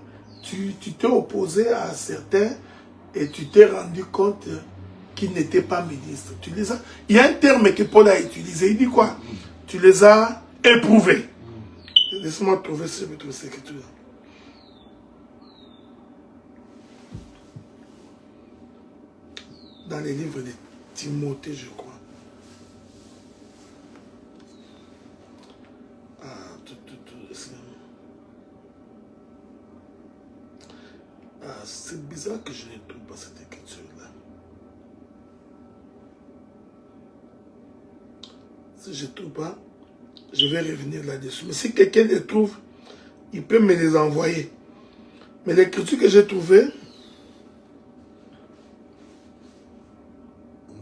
opposé à certains et tu t'es rendu compte qu'ils n'étaient pas ministres. Il y a un terme que Paul a utilisé. Il dit quoi? Tu les as éprouvés. Laisse-moi trouver ce que je vais trouver cette écriture. Dans les livres de Timothée, je crois. C'est bizarre que je ne trouve pas cette écriture-là. Si je ne trouve pas, je vais revenir là-dessus. Mais si quelqu'un les trouve, il peut me les envoyer. Mais l'écriture que j'ai trouvée...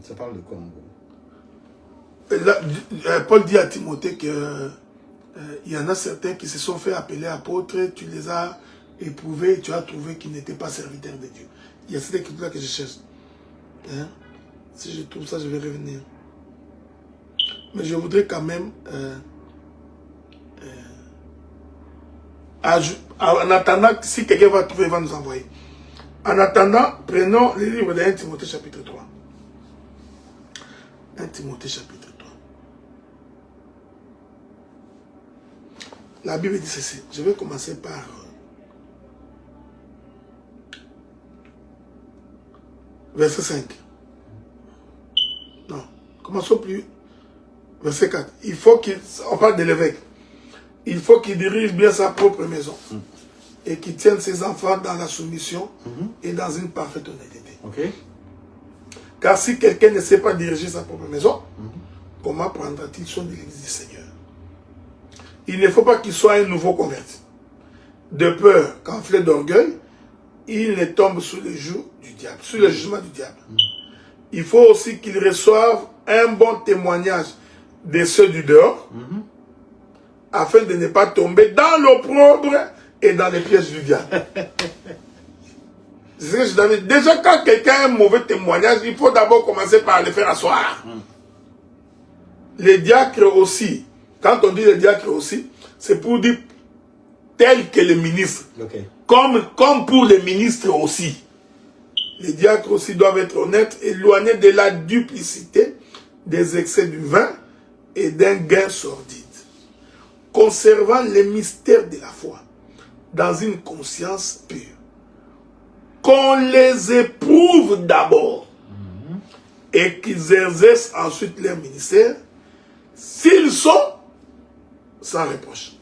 Ça parle de quoi en gros? Là, Paul dit à Timothée que il y en a certains qui se sont fait appeler apôtres, tu les as éprouvés et tu as trouvé qu'ils n'étaient pas serviteurs de Dieu. Il y a cette écriture-là que je cherche. Hein? Si je trouve ça, je vais revenir. Mais je voudrais quand même... en attendant, si quelqu'un va trouver, il va nous envoyer. En attendant, prenons le livre de 1 Timothée chapitre 3. 1 Timothée chapitre 3. La Bible dit ceci. Je vais commencer par... verset 5. Non, commençons plus. Verset 4. Il faut qu'il... On parle de l'évêque. Il faut qu'il dirige bien sa propre maison. Et qu'il tienne ses enfants dans la soumission et dans une parfaite honnêteté. Car si quelqu'un ne sait pas diriger sa propre maison, comment prendra-t-il soin de l'église du Seigneur? Il ne faut pas qu'il soit un nouveau converti. De peur qu'enflé d'orgueil, il ne tombe sous le joug du diable, sous le jugement du diable. Il faut aussi qu'il reçoive un bon témoignage de ceux du dehors, afin de ne pas tomber dans l'opprobre et dans les pièges du diable. C'est ce que je t'avais dit. Déjà, quand quelqu'un a un mauvais témoignage, il faut d'abord commencer par le faire asseoir. Les diacres aussi, quand on dit les diacres aussi, c'est pour dire tel que les ministres. Comme pour les ministres aussi. Les diacres aussi doivent être honnêtes, éloignés de la duplicité, des excès du vin et d'un gain sordide. Conservant les mystères de la foi dans une conscience pure. Qu'on les éprouve d'abord et qu'ils exercent ensuite leur ministère s'ils sont sans reproche.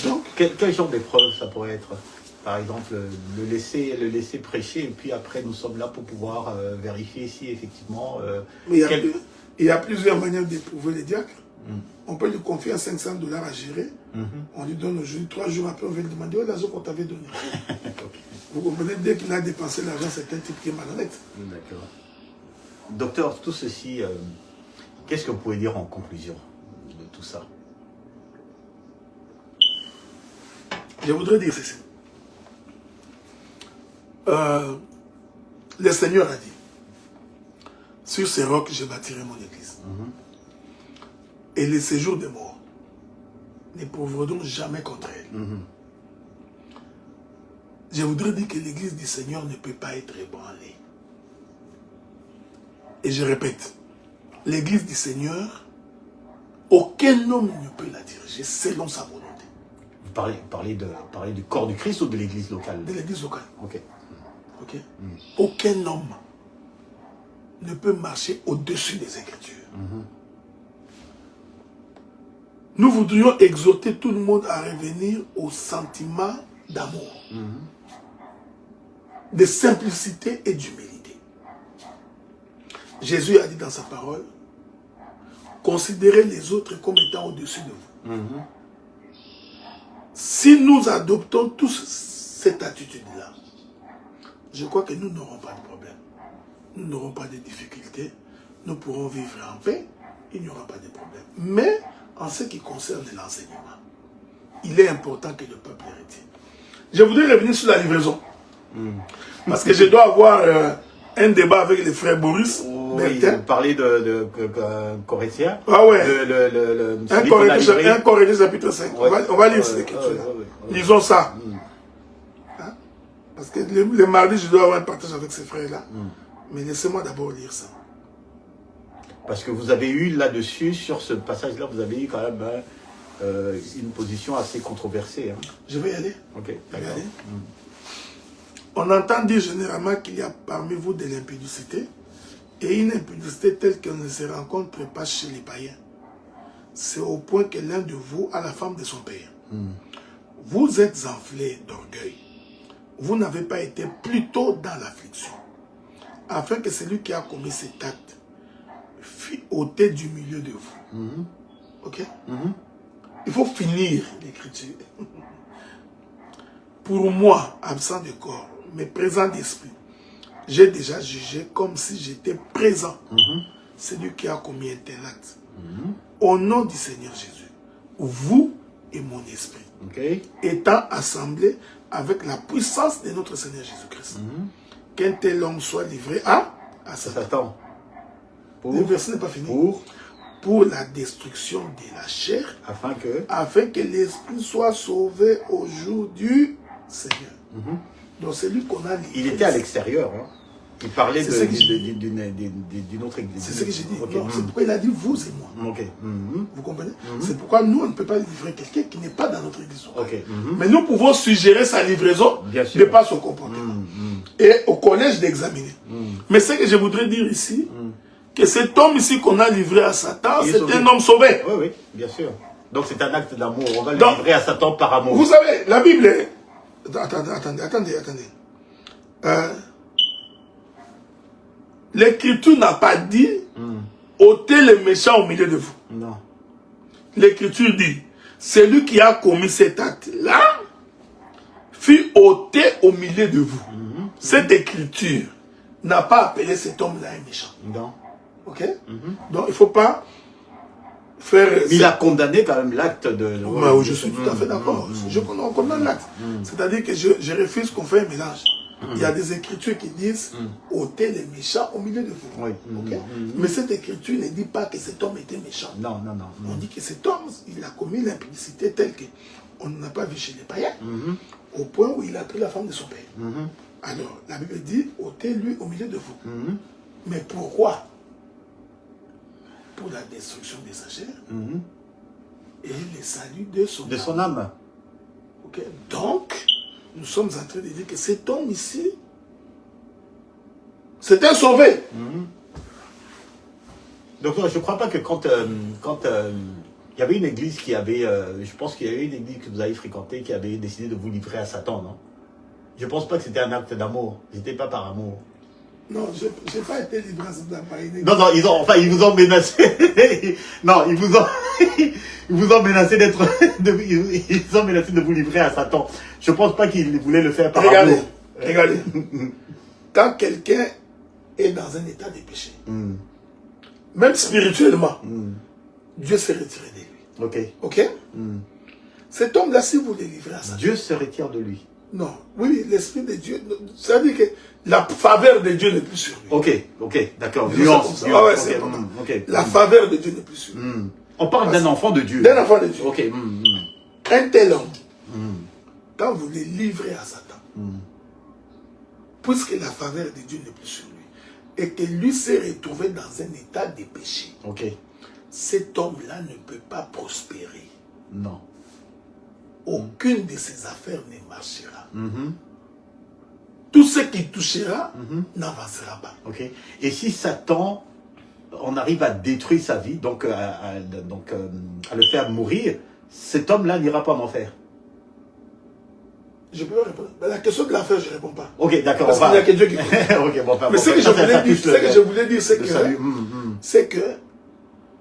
Donc, quel genre d'épreuve ça pourrait être? Par exemple, le laisser prêcher, et puis après, nous sommes là pour pouvoir vérifier si effectivement... mais il y a plusieurs manières d'éprouver les diacres. On peut lui confier à $500 à gérer. On lui donne aujourd'hui, 3 jours après, on va lui demander l'argent qu'on t'avait donné. Okay. Vous comprenez, dès qu'il a dépensé l'argent, c'est un type qui est malhonnête. D'accord. Docteur, tout ceci, qu'est-ce que vous pouvez dire en conclusion de tout ça? Je voudrais dire ceci. Le Seigneur a dit, sur ces rocs, je bâtirai mon église. Et les séjours des morts n'éprouveront jamais contre elle. Je voudrais dire que l'église du Seigneur ne peut pas être ébranlée. Et je répète, l'église du Seigneur, aucun homme ne peut la diriger selon sa volonté. Vous parlez du corps du Christ ou de l'église locale? De l'église locale. Ok. Okay? Aucun homme ne peut marcher au-dessus des Écritures. Nous voudrions exhorter tout le monde à revenir au sentiment d'amour, de simplicité et d'humilité. Jésus a dit dans sa parole, considérez les autres comme étant au-dessus de vous. Si nous adoptons tous cette attitude-là, je crois que nous n'aurons pas de problème. Nous n'aurons pas de difficultés. Nous pourrons vivre en paix. Il n'y aura pas de problème. Mais, en ce qui concerne l'enseignement, il est important que le peuple héritier. Je voudrais revenir sur la livraison. Parce que je dois avoir un débat avec les frères Boris. Oui, vous parlez de Corinthien. Ah ouais. Un Corinthien chapitre 5. Ouais. On va lire cette écriture-là. Lisons ça. Parce que le mardi, je dois avoir un partage avec ces frères-là. Mais laissez-moi d'abord lire ça. Parce que vous avez eu là-dessus, sur ce passage-là, vous avez eu quand même une position assez controversée. Je vais y aller. Ok, d'accord. On entend dire généralement qu'il y a parmi vous de l'impudicité, et une impudicité telle qu'elle ne se rencontre pas chez les païens. C'est au point que l'un de vous a la femme de son père. Vous êtes enflés d'orgueil. Vous n'avez pas été plutôt dans l'affliction, afin que celui qui a commis cet acte fût ôté du milieu de vous. Ok? Il faut finir l'écriture. Pour moi, absent de corps, mais présent d'esprit, j'ai déjà jugé comme si j'étais présent celui qui a commis un tel acte. Au nom du Seigneur Jésus, vous et mon esprit, étant assemblés avec la puissance de notre Seigneur Jésus-Christ, qu'un tel homme soit livré à Satan. Le verset n'est pas fini. Pour la destruction de la chair, afin que l'esprit soit sauvé au jour du Seigneur. Donc c'est lui qu'on a livré. Il était à l'extérieur. Il parlait d'une autre église. C'est ce que j'ai dit. C'est pourquoi il a dit vous et moi. Vous comprenez? C'est pourquoi nous, on ne peut pas livrer quelqu'un qui n'est pas dans notre église. Mais nous pouvons suggérer sa livraison de par son comportement. Et au collège d'examiner. Mais ce que je voudrais dire ici, que cet homme ici qu'on a livré à Satan, c'est un homme sauvé. Oui, bien sûr. Donc c'est un acte d'amour. On va le livrer à Satan par amour. Vous savez, la Bible est... Attendez. L'Écriture n'a pas dit ôtez les méchants au milieu de vous. Non. L'Écriture dit celui qui a commis cet acte-là fut ôté au milieu de vous. Cette Écriture n'a pas appelé cet homme-là un méchant. Non. Ok? Donc il ne faut pas faire... Il a condamné quand même l'acte de... Oui, je suis tout à fait d'accord. On condamne l'acte. C'est-à-dire que je refuse qu'on fait un mélange. Il y a des écritures qui disent ôtez les méchants au milieu de vous. Oui. Mais cette écriture ne dit pas que cet homme était méchant. Non. On dit que cet homme, il a commis l'impudicité telle qu'on n'a pas vu chez les païens, au point où il a pris la femme de son père. Alors, la Bible dit ôtez-lui au milieu de vous. Mais pourquoi? Pour la destruction de sa chair et le salut de son âme. Ok. Donc, nous sommes en train de dire que cet homme ici, c'est un sauvé. Donc je ne crois pas que quand Il y avait une église qui avait, je pense qu'il y avait une église que vous avez fréquentée qui avait décidé de vous livrer à Satan, non? Je pense pas que c'était un acte d'amour. C'était pas par amour. Non, je n'ai pas été livré à Satan par une église. Non, non, ils vous ont menacé. Non, ils vous ont menacé ils ont menacé de vous livrer à Satan. Je pense pas qu'ils voulaient le faire par amour. Regardez. Quand quelqu'un est dans un état de péché, même spirituellement, Dieu s'est retiré de lui. Ok. Ok? Cet homme-là, si vous le livrez à Satan. Dieu se retire de lui. Non. Oui, l'esprit de Dieu. Ça veut dire que la faveur de Dieu n'est plus sur lui. Ok, d'accord. La faveur de Dieu n'est plus sur lui. On parle d'un enfant de Dieu. D'un enfant de Dieu. Ok. Un tel homme, quand vous le livrez à Satan, puisque la faveur de Dieu n'est plus sur lui, et que lui s'est retrouvé dans un état de péché, cet homme-là ne peut pas prospérer. Non. Aucune de ses affaires ne marchera. Tout ce qui touchera n'avancera pas. Ok. Et si Satan, on arrive à détruire sa vie, donc à le faire mourir, cet homme-là n'ira pas en enfer. Je peux répondre. La question de l'enfer, je ne réponds pas. Ok, d'accord. Parce qu'il n'y a que Dieu qui peut. Mais ce que je voulais dire, c'est que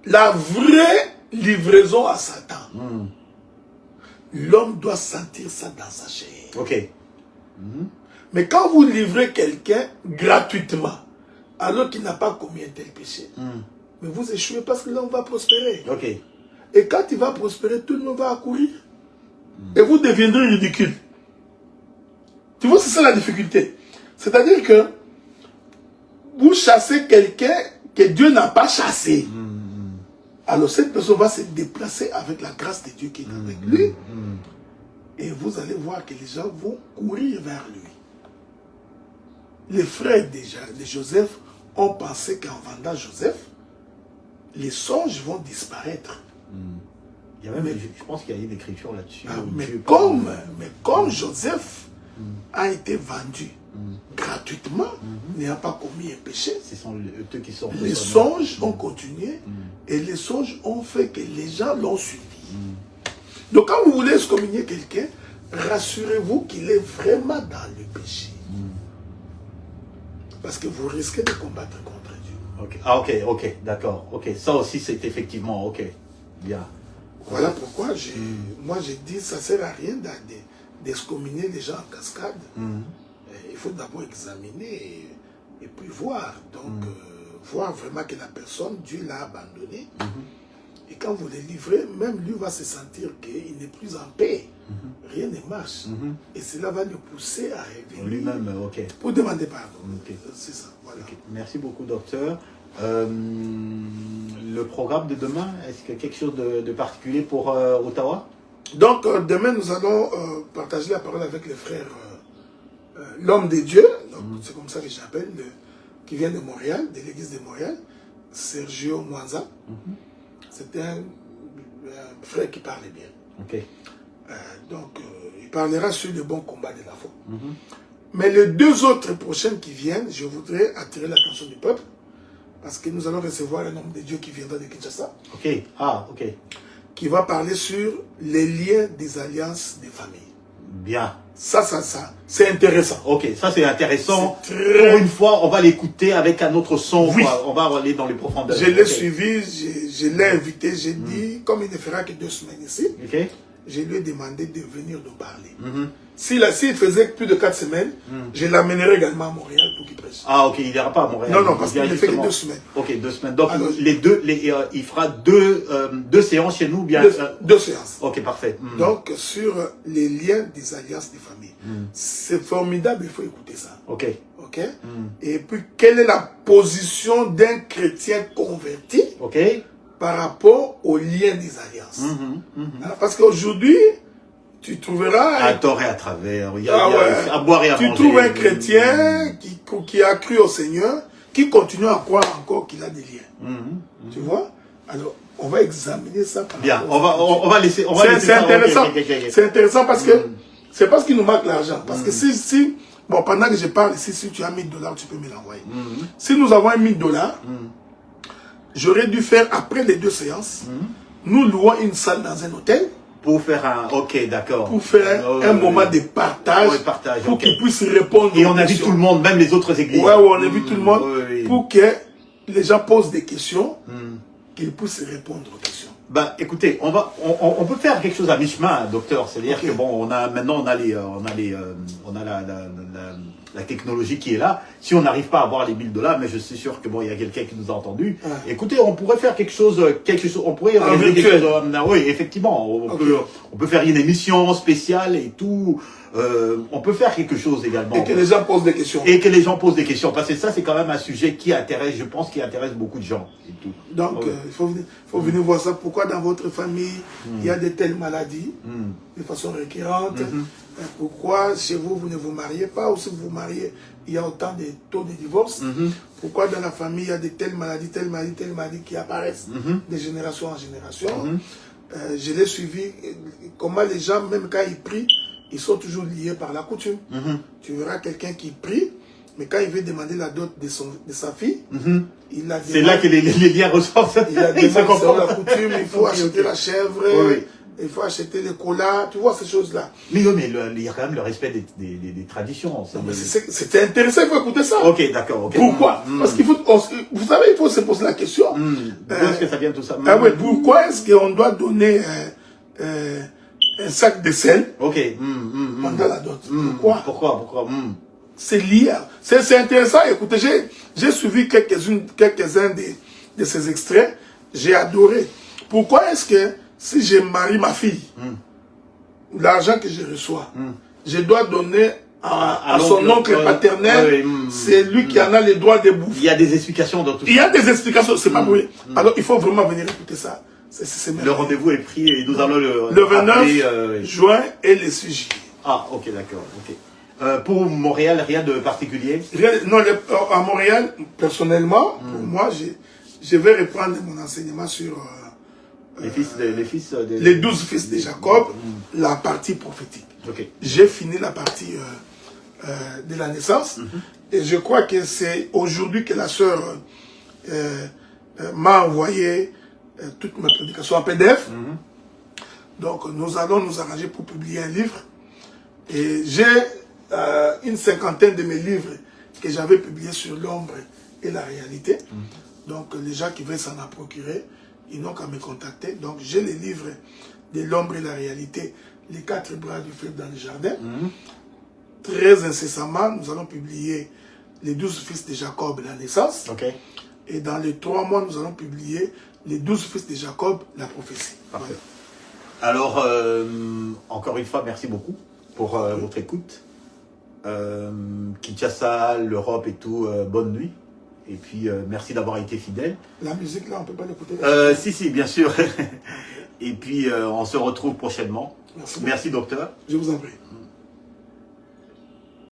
la vraie livraison à Satan, l'homme doit sentir ça dans sa chair. Ok. Mais quand vous livrez quelqu'un gratuitement, alors qu'il n'a pas commis un tel péché, mais vous échouez parce que l'homme va prospérer. Ok. Et quand il va prospérer, tout le monde va accourir. Et vous deviendrez ridicule. Tu vois, c'est ça la difficulté. C'est-à-dire que vous chassez quelqu'un que Dieu n'a pas chassé. Alors cette personne va se déplacer avec la grâce de Dieu qui est avec lui. Et vous allez voir que les gens vont courir vers lui. Les frères de Joseph ont pensé qu'en vendant Joseph, les songes vont disparaître. Il y a même, je pense qu'il y a eu des écritures là-dessus. Mais comme Joseph a été vendu gratuitement, n'ayant pas commis un péché, ce sont eux qui sont les songes ont continué et les songes ont fait que les gens l'ont suivi. Donc quand vous voulez excommunier quelqu'un, rassurez-vous qu'il est vraiment dans le péché. Parce que vous risquez de combattre contre Dieu. Okay. Ah ok, d'accord. Ok, ça aussi c'est effectivement, ok, bien. Voilà pourquoi moi j'ai dit ça ne sert à rien d'excommunier les gens en cascade. Il faut d'abord examiner et puis voir. Donc voir vraiment que la personne, Dieu l'a abandonné. Et quand vous les livrez, même lui va se sentir qu'il n'est plus en paix. Rien ne marche. Et cela va le pousser à revenir. Lui-même, pour demander pardon. C'est ça. Voilà. Merci beaucoup, docteur. Le programme de demain, est-ce qu'il y a quelque chose de particulier pour Ottawa? Donc, demain, nous allons partager la parole avec le frère, l'homme de Dieu, c'est comme ça que j'appelle, qui vient de Montréal, de l'église de Montréal, Sergio Mwanza. C'est un frère qui parle bien. Donc, il parlera sur le bon combat de la foi. Mais les deux autres prochains qui viennent, je voudrais attirer l'attention du peuple, parce que nous allons recevoir un homme de Dieu qui viendra de Kinshasa. Qui va parler sur les liens des alliances des familles. Bien. Ça, c'est intéressant. Ok, ça c'est intéressant. Pour une fois, on va l'écouter avec un autre son. Oui. On va aller dans les profondeurs. Je l'ai suivi, je l'ai invité, j'ai dit, comme il ne fera que 2 semaines ici, je lui ai demandé de venir nous parler. S'il faisait plus de 4 semaines, je l'amènerai également à Montréal pour qu'il prêche. Ah ok, il n'ira pas à Montréal. Non, parce qu'il ne fait que 2 semaines. Ok, 2 semaines. Donc alors, il fera deux séances chez nous, bien. 2 séances. Ok, parfait. Donc sur les liens des alliances des familles. C'est formidable, il faut écouter ça. Ok. Et puis, quelle est la position d'un chrétien converti par rapport aux liens des alliances? Parce qu'aujourd'hui, tu trouveras... À tort et à travers, à boire et à manger. Tu trouves un chrétien qui a cru au Seigneur, qui continue à croire encore qu'il a des liens. Tu vois? Alors, on va examiner ça. Bien, on va laisser... C'est intéressant. C'est intéressant parce que c'est parce qu'il nous manque l'argent. Parce que si bon, pendant que je parle ici, si tu as $1000, tu peux me l'envoyer. Si nous avons $1000, j'aurais dû faire, après les 2 séances, nous louons une salle dans un hôtel. Pour faire un... Ok, d'accord. Pour faire un moment de partage. Ouais, partage, pour qu'ils puissent répondre. Et on invite tout le monde, même les autres églises. Ouais, on invite tout le monde. Pour que les gens posent des questions, qu'ils puissent répondre aux questions. Ben, écoutez, on peut faire quelque chose à mi-chemin, docteur. C'est-à-dire que bon, maintenant on a la technologie qui est là. Si on n'arrive pas à avoir les $1000, mais je suis sûr que bon, il y a quelqu'un qui nous a entendu. Écoutez, on pourrait faire quelque chose, on pourrait organiser quelque chose. Oui, effectivement, on peut faire une émission spéciale et tout. On peut faire quelque chose également. Et que les gens posent des questions. Et que les gens posent des questions. Parce que ça, c'est quand même un sujet qui intéresse, je pense, qui intéresse beaucoup de gens. Et tout. Donc, il faut venir voir ça. Pourquoi dans votre famille, il y a de telles maladies, de façon récurrente. Pourquoi chez vous, vous ne vous mariez pas, ou si vous vous mariez, il y a autant de taux de divorce. Pourquoi dans la famille, il y a de telles maladies qui apparaissent de génération en génération. Je l'ai suivi, comment les gens, même quand ils prient, ils sont toujours liés par la coutume. Tu verras quelqu'un qui prie, mais quand il veut demander la dot de sa fille, il a c'est là que les liens ressortent. Il a demandé selon la coutume, il faut acheter la chèvre, il faut acheter les colas, tu vois ces choses-là. Mais il y a quand même le respect des traditions. C'était intéressant, il faut écouter ça. Ok, d'accord. Pourquoi Parce qu'il faut, vous savez, il faut se poser la question. D'où est-ce que ça vient tout ça? Pourquoi est-ce qu'on doit donner un sac de sel pendant la dot? Pourquoi C'est lié. C'est intéressant. Écoutez, j'ai suivi quelques-uns de ces extraits. J'ai adoré. Pourquoi est-ce que si je marie ma fille, l'argent que je reçois, je dois donner à son oncle paternel, c'est lui qui en a le droit de bouffer. Il y a des explications dans tout ça. Il y a des explications, c'est pas bruit. Alors il faut vraiment venir écouter ça. Le rendez-vous est pris et nous allons le 29 juin et le 6 juillet. Ah, ok, d'accord. Pour Montréal, rien de particulier? Non, à Montréal, personnellement, pour moi, je vais reprendre mon enseignement sur les 12 fils de Jacob, la partie prophétique. J'ai fini la partie de la naissance et je crois que c'est aujourd'hui que la sœur m'a envoyé toutes mes prédications en PDF. Donc nous allons nous arranger pour publier un livre et j'ai une cinquantaine de mes livres que j'avais publiés sur l'ombre et la réalité. Donc les gens qui veulent s'en procurer, ils n'ont qu'à me contacter. Donc j'ai les livres de l'ombre et la réalité, les 4 bras du feu dans le jardin. Très incessamment, nous allons publier les 12 fils de Jacob, la naissance. Et dans les 3 mois, nous allons publier les 12 fils de Jacob, la prophétie. Parfait. Alors, encore une fois, merci beaucoup pour votre écoute. Kinshasa, l'Europe et tout, bonne nuit. Et puis, merci d'avoir été fidèle. La musique, là, on ne peut pas l'écouter. Si, bien sûr. Et puis, on se retrouve prochainement. Merci, docteur. Je vous en prie.